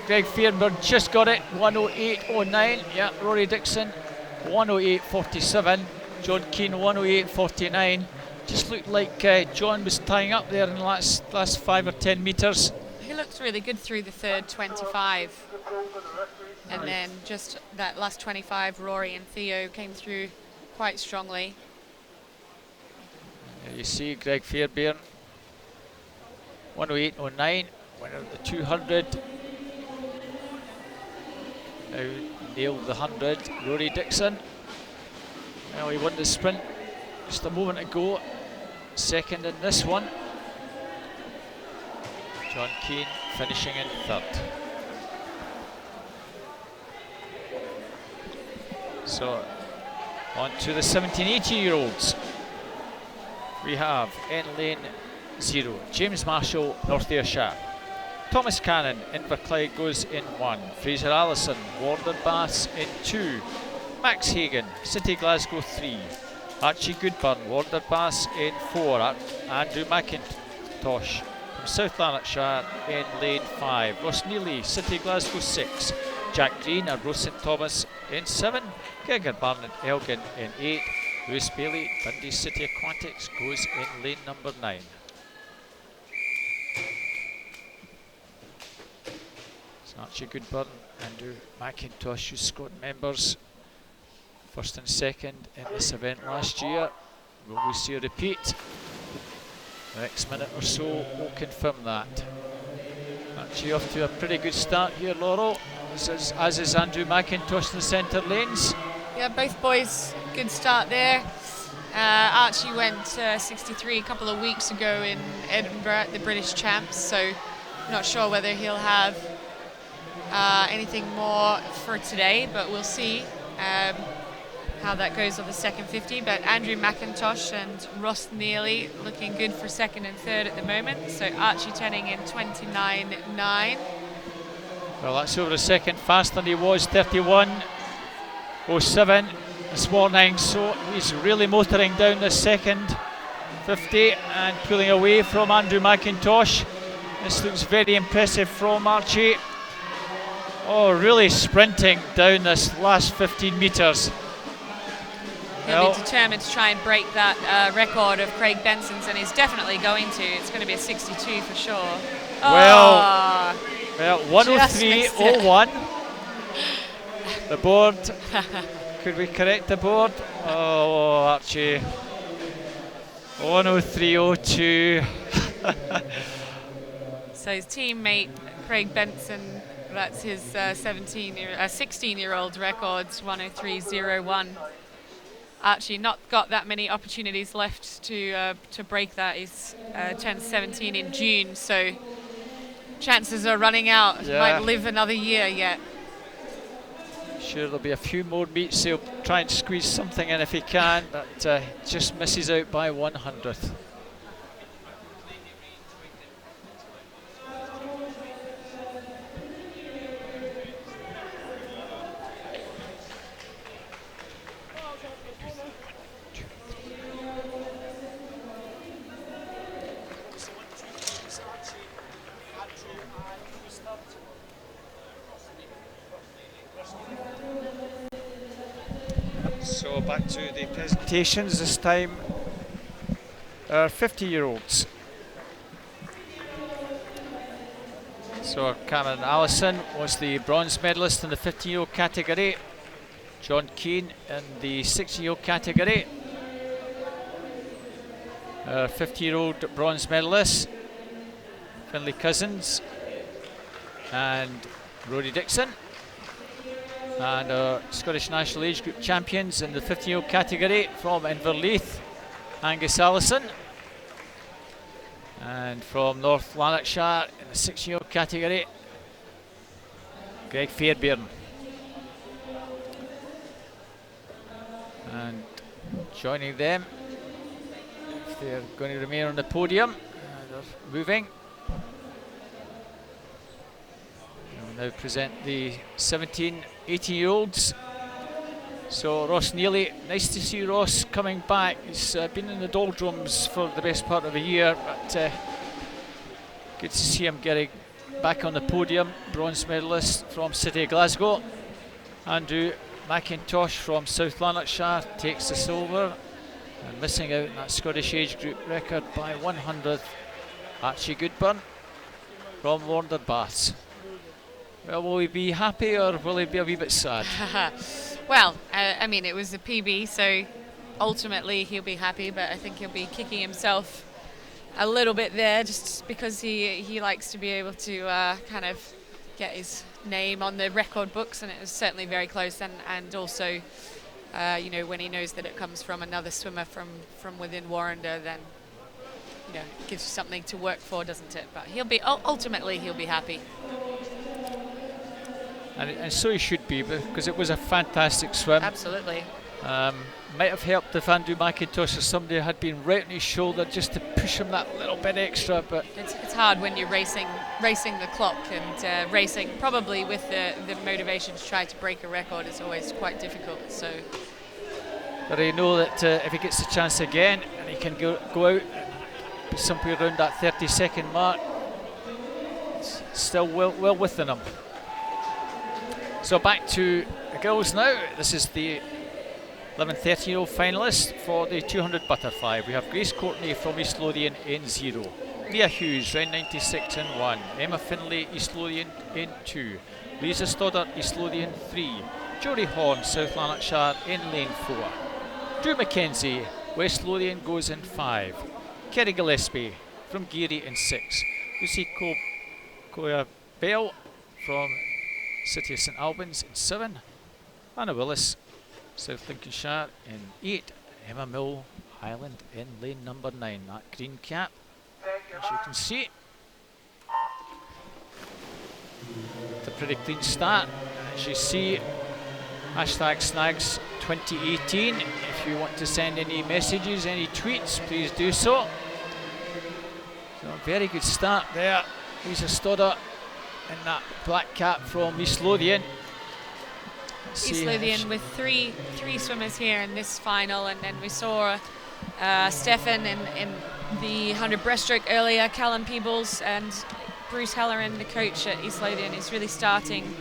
Greg Fairbairn just got it, 108.09. Yeah, Rory Dixon, 108.47. John Keane, 108.49. Just looked like John was tying up there in the last 5 or 10 metres. He looked really good through the third 25. And then just that last 25, Rory and Theo came through quite strongly. You see Greg Fairbairn, 108.09, winner of the 200. Now nailed the 100. Rory Dixon, well, he won the sprint just a moment ago. second in this one. John Keane finishing in third. So on to the 17-18-year-olds. We have in lane 0, James Marshall, North Ayrshire. Thomas Cannon, Inverclyde goes in 1. Fraser Allison, Warden Bass in 2. Max Hagan, City Glasgow 3. Archie Goodburn, Warder Bass in 4. Andrew McIntosh from South Lanarkshire in lane 5. Ross Neely, City Glasgow 6. Jack Green and Rose St Thomas in 7. Gregor Barnett Elgin in 8. Lewis Bailey, Dundee City Aquatics goes in lane number 9. So Archie Goodburn, Andrew McIntosh, who squad members, first and second in this event last year. Will we see a repeat? The next minute or so will confirm that. Archie off to a pretty good start here, Laurel, as is Andrew McIntosh in the centre lanes. Yeah, both boys, good start there. Archie went 63 a couple of weeks ago in Edinburgh at the British Champs, so not sure whether he'll have anything more for today, but we'll see how that goes on the second 50. But Andrew McIntosh and Ross Neely looking good for second and third at the moment, so Archie turning in 29.9. Well, that's over a second faster than he was, 31.07 this morning, so he's really motoring down the second 50 and pulling away from Andrew McIntosh. This looks very impressive from Archie. Oh, really sprinting down this last 15 metres. He'll be determined to try and break that record of Craig Benson's, and he's definitely going to. It's going to be a 62 for sure. Well, 103.01. The board. Could we correct the board? Oh, Archie. 103.02. So his teammate Craig Benson, that's his 16-year-old records, 103.01. Archie not got that many opportunities left to break that. He's turned 17 in June, so chances are running out. Yeah. Might live another year yet. Sure, there'll be a few more meets. He'll try and squeeze something in if he can, but just misses out by 100th. So back to the presentations, this time our 50-year-olds. So Cameron Allison was the bronze medalist in the 15-year-old category. John Keane in the 60-year-old category. Our 50-year-old bronze medalist, Finlay Cousins and Rory Dixon. And our Scottish National Age Group champions in the 15-year-old category from Inverleith, Angus Allison. And from North Lanarkshire in the 6-year-old category, Greg Fairbairn. And joining them, if they're going to remain on the podium, they're moving. We'll now present the 17, 18-year-olds. So Ross Neely, nice to see Ross coming back. He's been in the doldrums for the best part of a year, but good to see him getting back on the podium. Bronze medalist from City of Glasgow. Andrew McIntosh from South Lanarkshire takes the silver, and missing out in that Scottish age group record by 100th, Archie Goodburn from Warder Baths. Well, will he be happy or will he be a wee bit sad? Well, I mean, it was a PB, so ultimately he'll be happy, but I think he'll be kicking himself a little bit there, just because he likes to be able to kind of get his name on the record books, and it was certainly very close, and also you know, when he knows that it comes from another swimmer from within Warrender, then you know, gives you something to work for, doesn't it? But he'll be ultimately he'll be happy. And so he should be, because it was a fantastic swim. Absolutely. Might have helped if Andrew McIntosh or somebody had been right on his shoulder just to push him that little bit extra. But it's hard when you're racing the clock and racing probably with the motivation to try to break a record is always quite difficult. So, but I know that if he gets the chance again and he can go out somewhere around that 30-second mark, it's still well within him. So back to the girls now. This is the 11-13-year-old finalists for the 200 butterfly. We have Grace Courtney from East Lothian in 0. Leah Hughes, round 96 in 1. Emma Finlay, East Lothian in 2. Lisa Stoddart, East Lothian 3. Jory Horn, South Lanarkshire in lane 4. Drew Mackenzie, West Lothian goes in 5. Kerry Gillespie from Geary in 6. Lucy Koya Bell from City of St Albans in 7. Anna Willis, South Lincolnshire in 8. Emma Mill, Highland in lane number 9. That green cap, as you can see. It's a pretty clean start. As you see, #Snags 2018. If you want to send any messages, any tweets, please do so. So a very good start there. Lisa Stoddart in that black cap from East Lothian. East Lothian with three swimmers here in this final, and then we saw Stefan in the 100 breaststroke earlier, Callum Peebles and Bruce Halloran, the coach at East Lothian, is really starting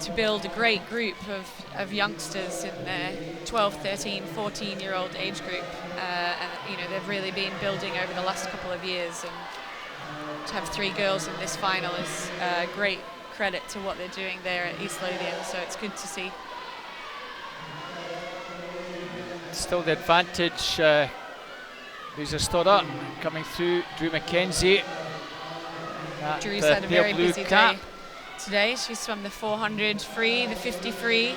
to build a great group of youngsters in their 12, 13, 14-year-old age group, and you know, they've really been building over the last couple of years, and to have 3 girls in this final is great credit to what they're doing there at East Lothian, so it's good to see. Still the advantage, Lisa Stoddart coming through, Drew Mackenzie. Drew's had a very busy day today. She swam the 400 free, the 50 free,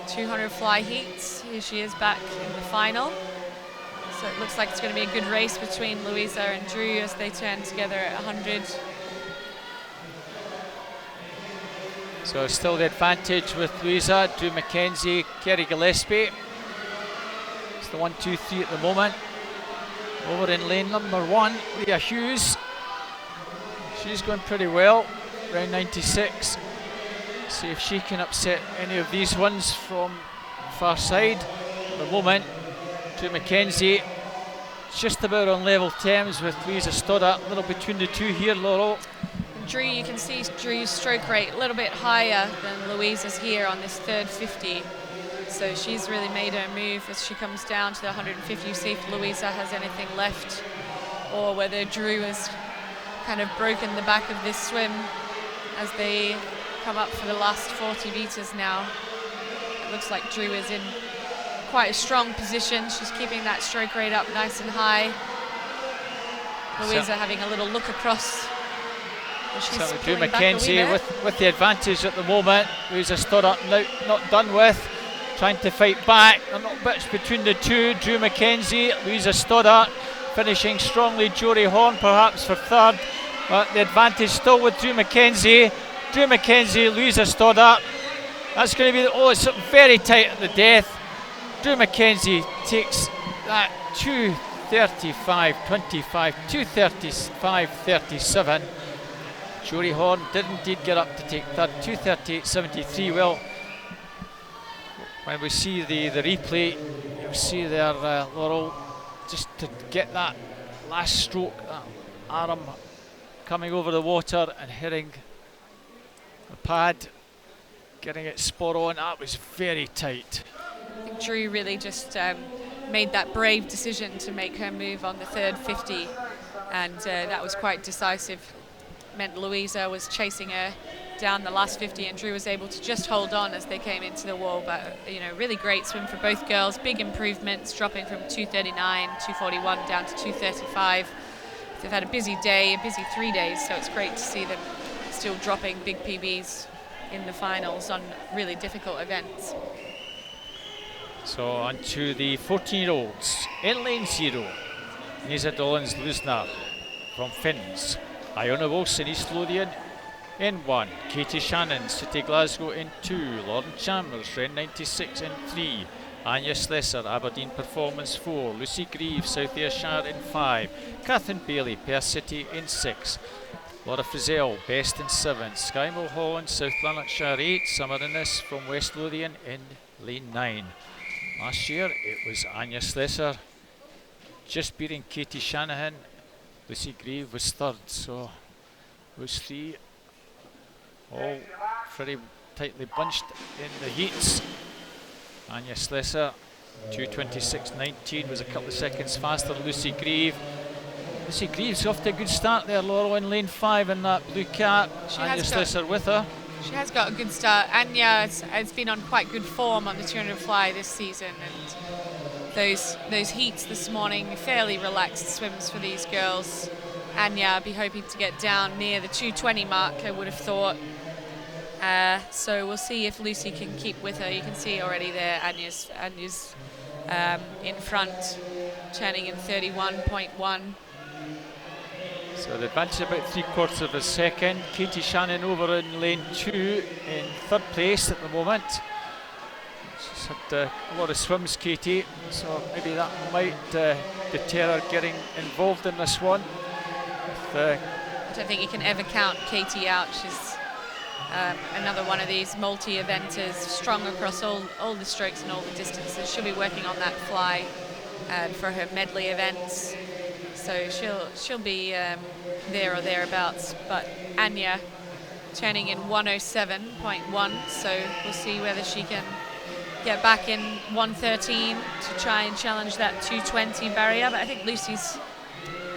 200 fly heats. Here she is back in the final. So it looks like it's going to be a good race between Louisa and Drew as they turn together at 100. So still the advantage with Louisa, Drew Mackenzie, Kerry Gillespie. It's the 1, 2, 3 at the moment. Over in lane number 1, Leah Hughes. She's going pretty well, round 96. See if she can upset any of these ones from far side. At the moment, Drew Mackenzie just about on level terms with Louisa Stoddart. A little between the two here, Laurel. Drew, you can see Drew's stroke rate a little bit higher than Louisa's here on this third 50. So she's really made her move as she comes down to the 150. See if Louisa has anything left, or whether Drew has kind of broken the back of this swim as they come up for the last 40 meters now. It looks like Drew is in quite a strong position. She's keeping that stroke rate up nice and high. Louisa having a little look across. So Drew Mackenzie with the advantage at the moment. Louisa Stoddart not done with. Trying to fight back. A little bit between the two. Drew Mackenzie, Louisa Stoddart finishing strongly. Jory Horn perhaps for third. But the advantage still with Drew Mackenzie. Drew Mackenzie, Louisa Stoddart. That's going to be, it's very tight at the death. Drew Mackenzie takes that 2:35.25, 2:35.37. Jory Horn did indeed get up to take third, 2:38.73. Well, when we see the replay, you'll see there, Laurel, just to get that last stroke, that arm coming over the water and hitting the pad, getting it spot on, that was very tight. I think Drew really just made that brave decision to make her move on the third 50, and that was quite decisive. Meant Louisa was chasing her down the last 50, and Drew was able to just hold on as they came into the wall. But you know, really great swim for both girls. Big improvements, dropping from 2:39, 2:41 down to 2:35. They've had a busy day, a busy 3 days, so it's great to see them still dropping big PBs in the finals on really difficult events. So on to the 14-year-olds in lane 0. Nisa Dollins Lusnar from Finns. Iona Wilson, East Lothian in 1. Katie Shannon, City Glasgow in 2. Lauren Chalmers, Ren 96 in 3. Anya Slesser, Aberdeen Performance 4. Lucy Grieve, South Ayrshire in 5. Catherine Bailey, Perth City in 6. Laura Frizzell, Best in 7. Sky Mulholland, South Lanarkshire 8. Summer Innes from West Lothian in lane 9. Last year it was Anya Slesser just beating Katie Shanahan. Lucy Grieve was third, so those three all pretty tightly bunched in the heats. Anya Slesser, 2:26.19, was a couple of seconds faster than Lucy Grieve. Lucy Grieve's off to a good start there, Laurel, in lane 5 in that blue cap. Anya Slesser with her. She has got a good start. Anya has been on quite good form on the 200 fly this season, and those heats this morning, fairly relaxed swims for these girls. Anya, I'll be hoping to get down near the 2:20 mark, I would have thought. So we'll see if Lucy can keep with her. You can see already there Anya's in front, turning in 31.1. So the advantage about 3/4 of a second. Katie Shannon over in lane 2 in 3rd place at the moment. She's had a lot of swims, Katie, so maybe that might deter her getting involved in this one. I don't think you can ever count Katie out. She's another one of these multi-eventers, strong across all the strokes and all the distances. She'll be working on that fly for her medley events, so she'll be there or thereabouts. But Anya turning in 1:07.1, so we'll see whether she can get back in 1:13 to try and challenge that 2:20 barrier. But I think Lucy's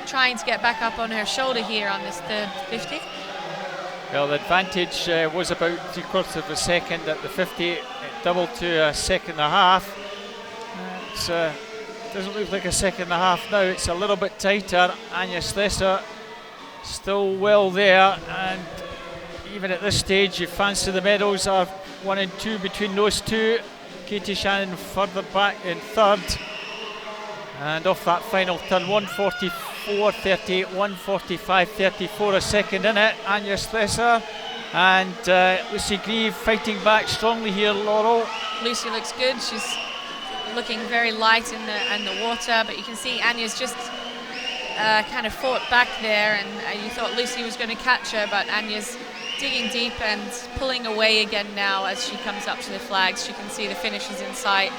trying to get back up on her shoulder here on this third 50. Well, the advantage was about 3/4 of a second at the 50. It doubled to a second and a half. It doesn't look like a second and a half now. It's a little bit tighter. Anya Slesser still well there, and even at this stage, you fancy the medals are 1 and 2 between those two. Katie Shannon further back in 3rd, and off that final turn, 1:44.38, 1:45.34 a second in it. Anya Slesser and Lucy Grieve fighting back strongly here, Laurel. Lucy looks good. She's looking very light in the water, but you can see Anya's just kind of fought back there, and you thought Lucy was going to catch her, but Anya's digging deep and pulling away again now as she comes up to the flags. You can see the finish is in sight.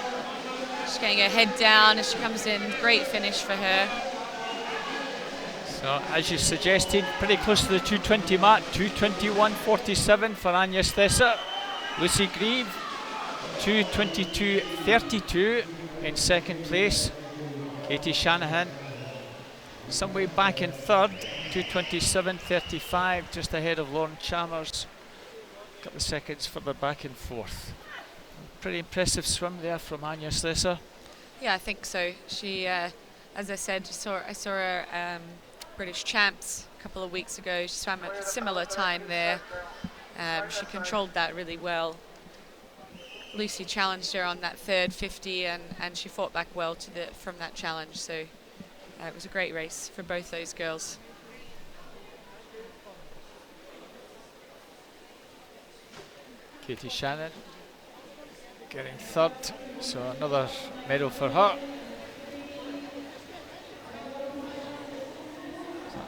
She's getting her head down as she comes in. Great finish for her. So, as you suggested, pretty close to the 2:20 mark. 2:21.47 for Anya Slesser. Lucy Grieve, 2:22.32 in 2nd place. Katie Shanahan, some way back in 3rd, 2:27.35, just ahead of Lauren Chalmers. A couple of seconds further back in 4th. Pretty impressive swim there from Anya Slesser. Yeah, I think so. She, as I said, I saw her British Champs a couple of weeks ago. She swam at a similar time there. She controlled that really well. Lucy challenged her on that third 50, and she fought back well from that challenge. So it was a great race for both those girls. Katie Shannon getting 3rd, so another medal for her.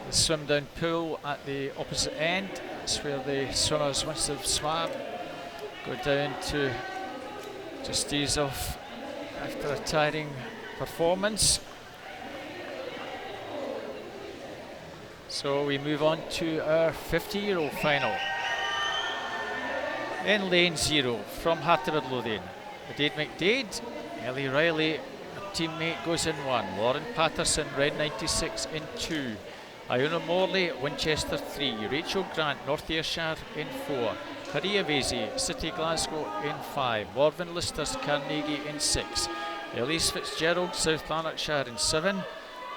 The swim down pool at the opposite end. That's where the swimmers, once they've swam, go down to just ease off after a tiring performance. So we move on to our 50-euro final. In lane 0 from Hartlepool Lothian, Dade McDade, Ellie Riley, a teammate, goes in 1. Lauren Patterson, Red 96 in 2. Iona Morley, Winchester 3. Rachel Grant, North Ayrshire in 4. Haria Vasey, City Glasgow in 5. Morven Listers, Carnegie in 6. Elise Fitzgerald, South Lanarkshire in 7.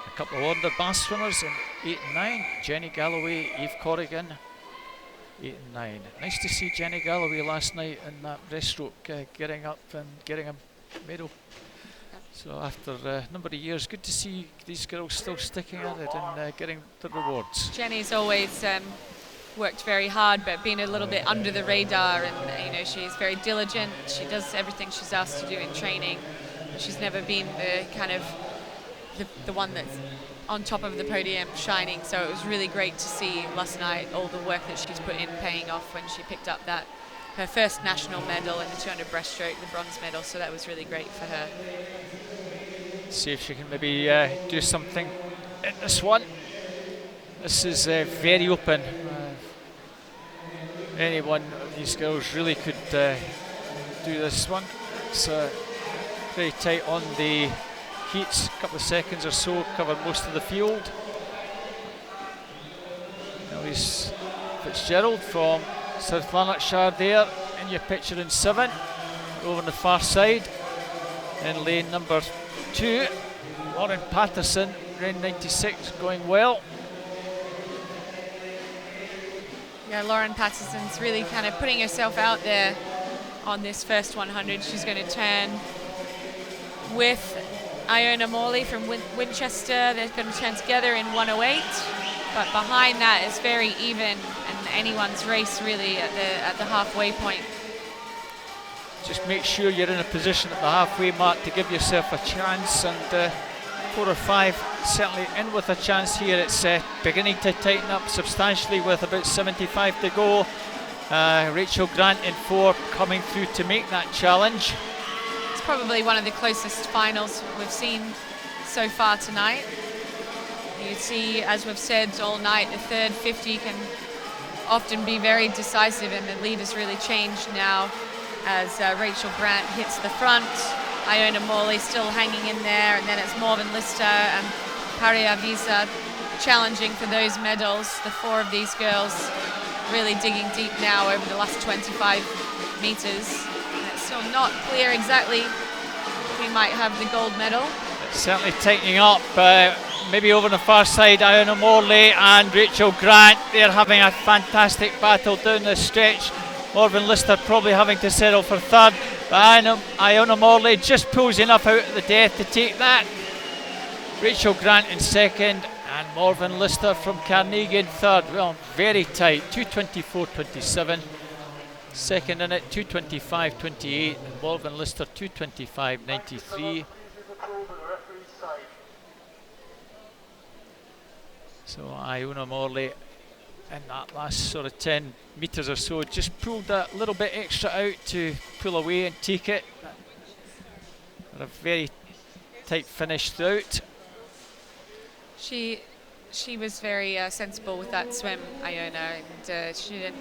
A couple of London Bass swimmers in 8 and 9. Jenny Galloway, Eve Corrigan, 8 and 9. Nice to see Jenny Galloway last night in that breaststroke, getting up and getting a medal. So after a number of years, good to see these girls still sticking at it and getting the rewards. Jenny's always worked very hard, but been a little bit under the radar, and you know, she's very diligent. She does everything she's asked to do in training. She's never been the kind of the one that's on top of the podium shining. So it was really great to see last night all the work that she's put in paying off when she picked up her first national medal in the 200 breaststroke, the bronze medal. So that was really great for her. See if she can maybe do something in this one. This is very open. Any one of these girls really could do this one. It's very tight on the heats, a couple of seconds or so, covered most of the field. Elise Fitzgerald from South Lanarkshire there in your picture in 7, over on the far side. In lane number 2, Lauren Patterson, round 96, going well. Yeah, Lauren Patterson's really kind of putting herself out there on this first 100. She's going to turn with Iona Morley from Winchester. They're going to turn together in 108, but behind that is very even and anyone's race really at the halfway point. Just make sure you're in a position at the halfway mark to give yourself a chance, and 4 or 5 certainly in with a chance here. It's beginning to tighten up substantially with about 75 to go. Rachel Grant in 4 coming through to make that challenge. It's probably one of the closest finals we've seen so far tonight. You see, as we've said all night, the third 50 can often be very decisive, and the lead has really changed now as Rachel Grant hits the front. Iona Morley still hanging in there, and then it's Morven Lister and Paria Visa challenging for those medals. The 4 of these girls really digging deep now over the last 25 meters. And it's still not clear exactly if we might have the gold medal. It's certainly tightening up. Maybe over on the far side, Iona Morley and Rachel Grant, they're having a fantastic battle down the stretch. Morven Lister probably having to settle for 3rd. But Iona Morley just pulls enough out of the death to take that. Rachel Grant in 2nd and Morven Lister from Carnegie in 3rd. Well, very tight, 2:24.27. 2nd in it, 2:25.28. And Morven Lister, 2:25.93. So Iona Morley in that last sort of 10 metres or so just pulled that little bit extra out to pull away and take it. But a very tight finish throughout. She was very sensible with that swim, Iona, and she didn't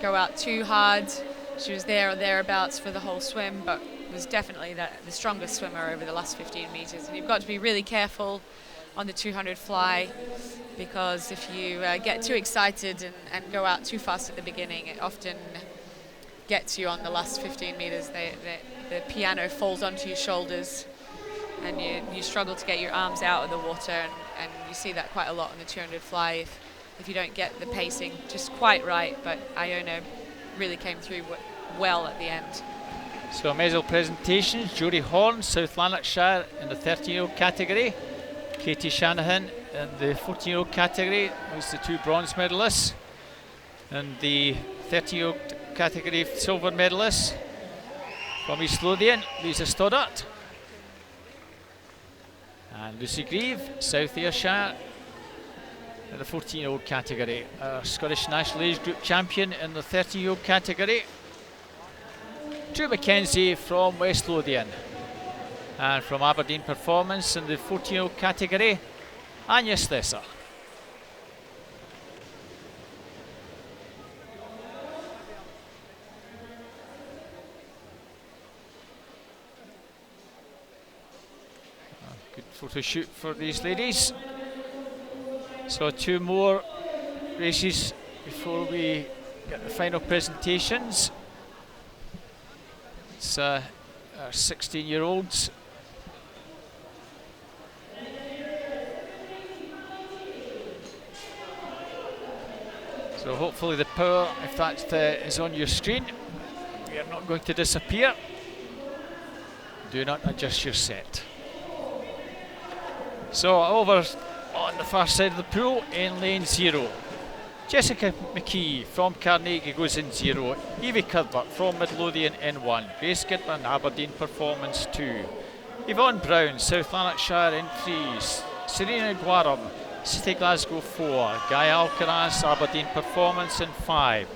go out too hard. She was there or thereabouts for the whole swim, but was definitely the strongest swimmer over the last 15 metres. And you've got to be really careful on the 200 fly, because if you get too excited and go out too fast at the beginning, it often gets you on the last 15 metres. The piano falls onto your shoulders and you struggle to get your arms out of the water, and you see that quite a lot on the 200 fly if you don't get the pacing just quite right. But Iona really came through well at the end. So medal presentations: Jodie Horn, South Lanarkshire in the 13-year-old category. Katie Shanahan in the 14-year-old category was the 2 bronze medalists. And the 13-year-old category silver medalists from East Lothian, Lisa Stoddart. And Lucy Grieve, South Ayrshire in the 14-year-old category. Our Scottish National Age Group champion in the 13-year-old category. Drew McKenzie from West Lothian. And from Aberdeen Performance in the 14-year-old category, Anya Slesser. Good photo shoot for these ladies. So 2 more races before we get the final presentations. It's our 16-year-olds. So hopefully the power, if that is on your screen, we are not going to disappear. Do not adjust your set. So over on the far side of the pool in lane 0. Jessica McKee from Carnegie goes in 0. Evie Cuthbert from Midlothian in 1. Grace Gidman, Aberdeen Performance 2. Yvonne Brown, South Lanarkshire in 3. Serena Guaram, City Glasgow 4. Gaia Alcaraz, Aberdeen Performance in 5.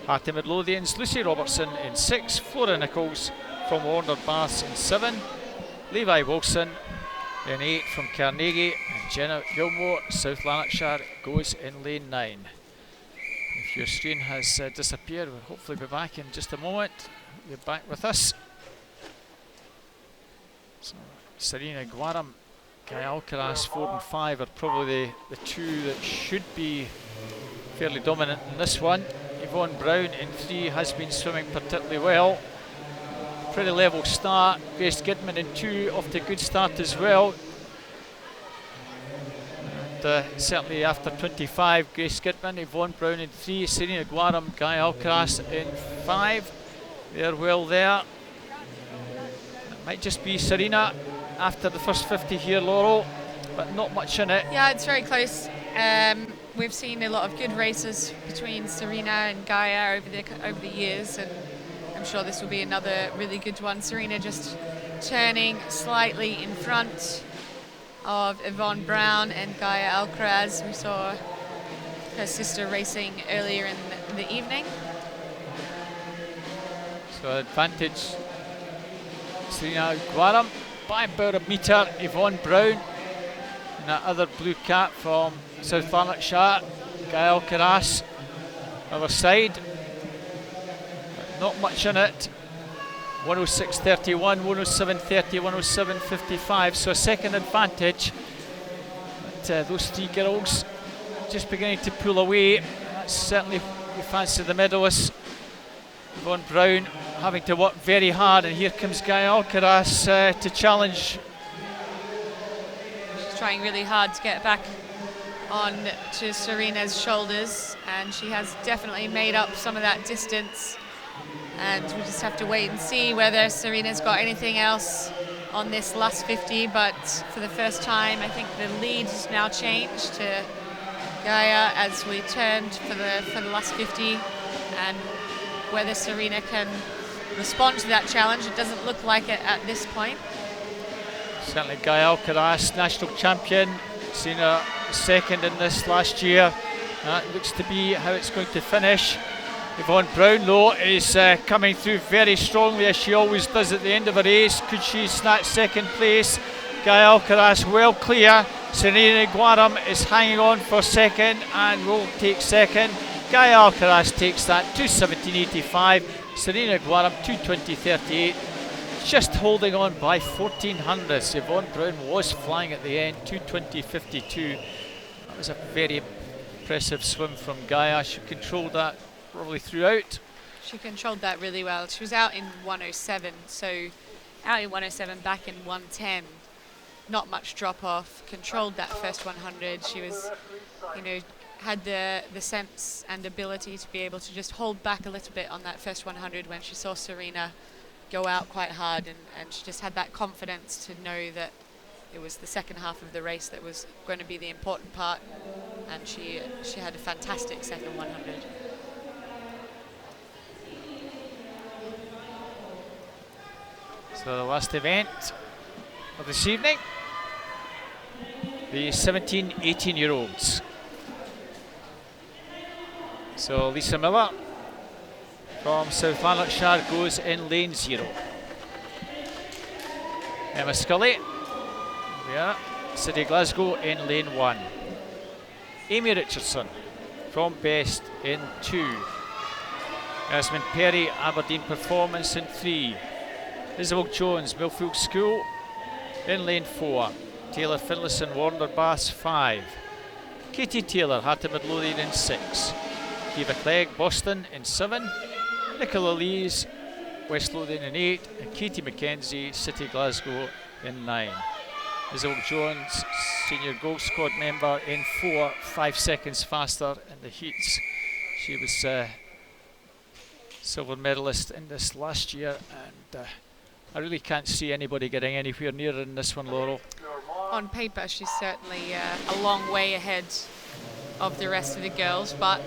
Hattie Midlothian's Lucy Robertson in 6. Flora Nichols from Warner Baths in 7. Levi Wilson in 8 from Carnegie. And Jenna Gilmore, South Lanarkshire, goes in lane 9. If your screen has disappeared, we'll hopefully be back in just a moment. You're back with us. So Serena Guaram, Gaia Alcaraz 4 and 5 are probably the two that should be fairly dominant in this one. Yvonne Brown in 3 has been swimming particularly well. Pretty level start. Grace Gidman in 2 off to a good start as well. And certainly after 25, Grace Gidman, Yvonne Brown in 3, Serena Guaram, Gaia Alcaraz in 5. They're well there. It might just be Serena after the first 50 here, Laurel, but not much in it. Yeah, it's very close. We've seen a lot of good races between Serena and Gaia over the years, and I'm sure this will be another really good one. Serena just turning slightly in front of Yvonne Brown and Gaia Alcaraz. We saw her sister racing earlier in the evening. So advantage Serena Guaram by about a metre. Yvonne Brown and that other blue cap from South Lanarkshire, Gaia Alcaraz, other side. But not much in it. 106.31, 107.30, 107.55, so a second advantage. But those 3 girls just beginning to pull away. That's certainly, we fancy the medalists. Yvonne Brown having to work very hard, and here comes Gaia Alcaraz to challenge. She's trying really hard to get back on to Serena's shoulders, and she has definitely made up some of that distance. And we just have to wait and see whether Serena's got anything else on this last 50. But for the first time, I think the lead has now changed to Gaia as we turned for the last 50. And whether Serena can respond to that challenge, it doesn't look like it at this point. Certainly Gaia Alcaraz, national champion, seen her second in this last year. That looks to be how it's going to finish. Yvonne Brown, though, is coming through very strongly, as she always does at the end of a race. Could she snatch second place? Gaia Alcaraz well clear. Serena Guaram is hanging on for second and will take second. Gaia Alcaraz takes that 2:17.85. Serena Guaram 2:20.38. Just holding on by 14 hundredths. Yvonne Brown was flying at the end, 2:20.52. That was a very impressive swim from Gaia. She controlled that probably throughout. She controlled that really well. She was out in 107, so out in 107, back in 110. Not much drop off. Controlled that first 100. She was, had the sense and ability to be able to just hold back a little bit on that first 100 when she saw Serena go out quite hard, and she just had that confidence to know that it was the second half of the race that was going to be the important part, and she had a fantastic second 100. So the last event of this evening, the 17-18-year-olds. So Lisa Miller from South Lanarkshire goes in lane 0. Emma Scully, City Glasgow in lane 1. Amy Richardson from Best in 2. Yasmin Perry, Aberdeen Performance in 3. Isabel Jones, Millfield School in lane 4. Taylor Finlayson, Warner Baths 5. Katie Taylor, Hattie Midlothian in 6. Kiva Clegg, Boston in 7. Nicola Lees, West Lothian in 8. And Katie McKenzie, City Glasgow in 9. Isabel Jones, senior gold squad member in 4, 5 seconds faster in the heats. She was silver medalist in this last year, and I really can't see anybody getting anywhere near in this one, Laurel. on paper, she's certainly a long way ahead of the rest of the girls, but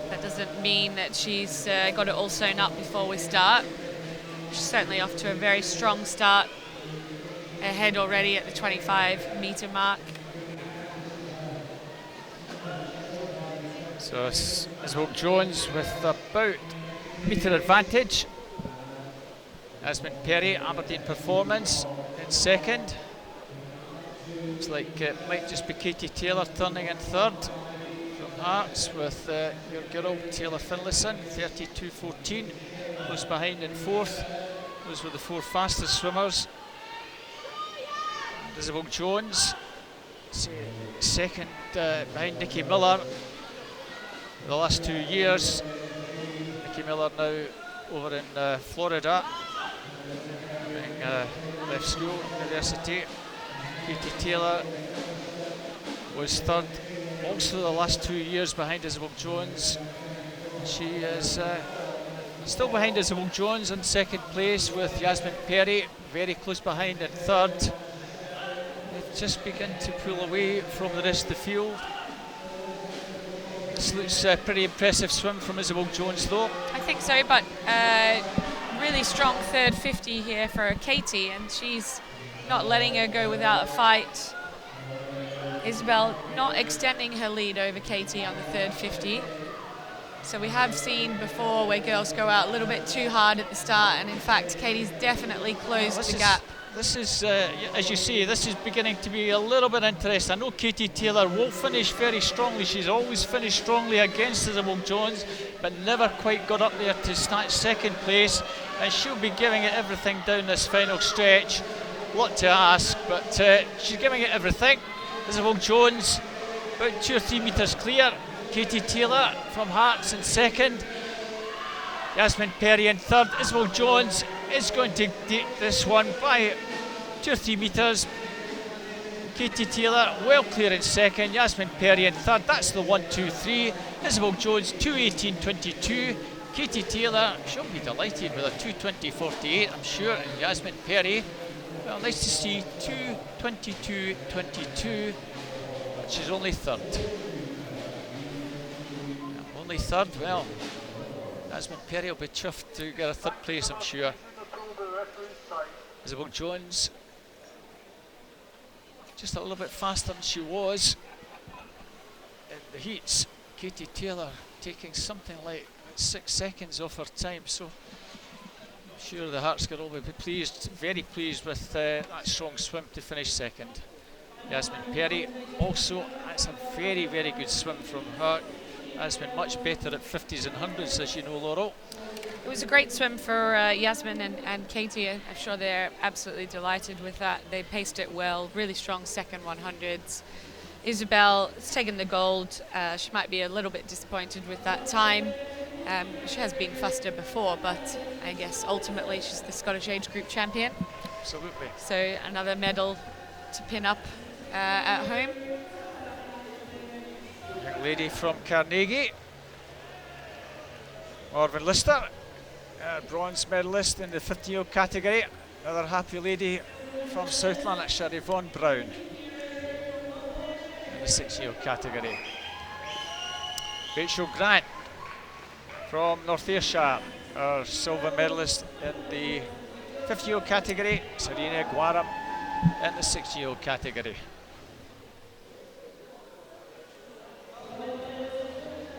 that doesn't mean that she's got it all sewn up before we start. She's certainly off to a very strong start, ahead already at the 25-metre mark. So Isabel Jones with about metre advantage. Yasmin Perry, Aberdeen Performance in second. Looks like it might just be Katie Taylor turning in third from Hearts, with your girl Taylor Finlayson, 32.14. Close behind in fourth. Those were the 4 fastest swimmers. And Isabel Jones, second behind Nikki Miller. The last 2 years, Nikki Miller now over in Florida, having left school, university. Katie Taylor was third, also the last 2 years behind Isabel Jones. She is still behind Isabel Jones in second place, with Yasmin Perry very close behind in third. They've just begun to pull away from the rest of the field. This looks a pretty impressive swim from Isabel Jones though. I think so, but really strong third 50 here for Katie, and she's not letting her go without a fight. Isabel not extending her lead over Katie on the third 50. So we have seen before where girls go out a little bit too hard at the start, and in fact Katie's definitely closed the gap. This is, as you see, this is beginning to be a little bit interesting. I know Katie Taylor will finish very strongly. She's always finished strongly against Isabel Jones, but never quite got up there to snatch second place. And she'll be giving it everything down this final stretch. A lot to ask, but she's giving it everything. Isabel Jones about 2 or 3 metres clear. Katie Taylor from Hearts in second. Yasmin Perry in third. Isabel Jones is going to take this one by 2 or 3 metres. Katie Taylor well clear in second. Yasmin Perry in third. That's the 1, 2, 3. Isabel Jones 2:18.22. Katie Taylor, she'll be delighted with a 2:20.48, I'm sure. And Yasmin Perry, well, nice to see 2:22.22. But she's only third. Only third, well, Yasmin Perry will be chuffed to get a third place, I'm sure. Isabel Jones just a little bit faster than she was in the heats. Katie Taylor taking something like 6 seconds off her time, so I'm sure the Hearts girl will be pleased, very pleased with that strong swim to finish second. Yasmin Perry also, that's a very, very good swim from her. Has been much better at 50s and 100s, as you know, Laurel. It was a great swim for Yasmin and Katie. I'm sure they're absolutely delighted with that. They paced it well, really strong second 100s. Isabel has taken the gold. She might be a little bit disappointed with that time. She has been faster before, but I guess ultimately she's the Scottish age group champion. Absolutely. So another medal to pin up at home. Young lady from Carnegie, Morven Lister, bronze medalist in the 50-year category. Another happy lady from Southland, that's Yvonne Brown in the 6-year category. Rachel Grant from North Ayrshire, our silver medalist in the 50-year category. Serena Guaram in the 6-year category.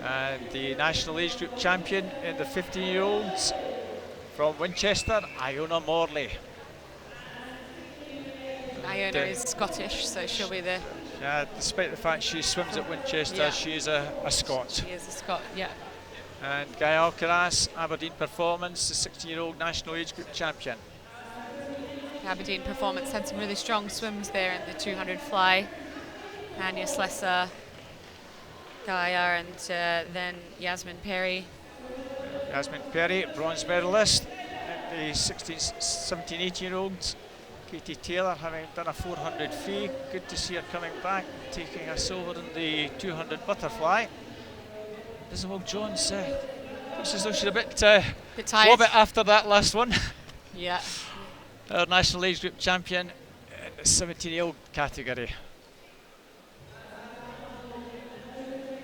And the national age group champion in the 15-year-olds from Winchester, Iona Morley. Iona is Scottish, so she'll be the... Yeah, despite the fact she swims at Winchester, yeah, she is a Scot. She is a Scot, yeah. And Guy Alcaraz, Aberdeen Performance, the 16-year-old national age group champion. Aberdeen Performance had some really strong swims there in the 200 fly. Anya Slesser, Gaia, and then Yasmin Perry. Yasmin Perry, bronze medalist in the 16, 17, 18-year-olds. Katie Taylor having done a 400 free. Good to see her coming back, taking a silver in the 200 butterfly. Isabel Jones looks as though she's a bit tired after that last one. Yeah. Our national age group champion in the the 17-year-old category.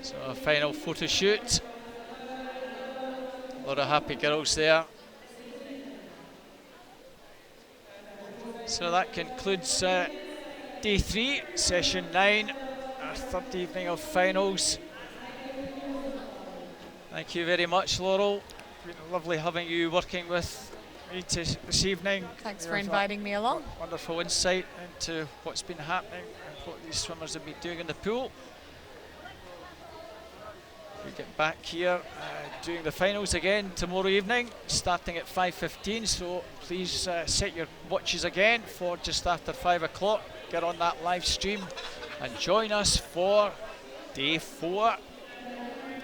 So a final photo shoot. A lot of happy girls there. So that concludes day 3, session 9, our 3rd evening of finals. Thank you very much, Laurel. It's been lovely having you working with me this evening. Thanks for inviting me along. Wonderful insight into what's been happening and what these swimmers have been doing in the pool. We get back here doing the finals again tomorrow evening, starting at 5:15. So please set your watches again for just after 5 o'clock. Get on that live stream and join us for day 4.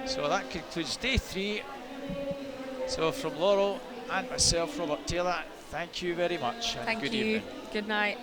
So that concludes day 3. So from Laurel and myself, Robert Taylor, thank you very much. And Thank good you. evening. Good night.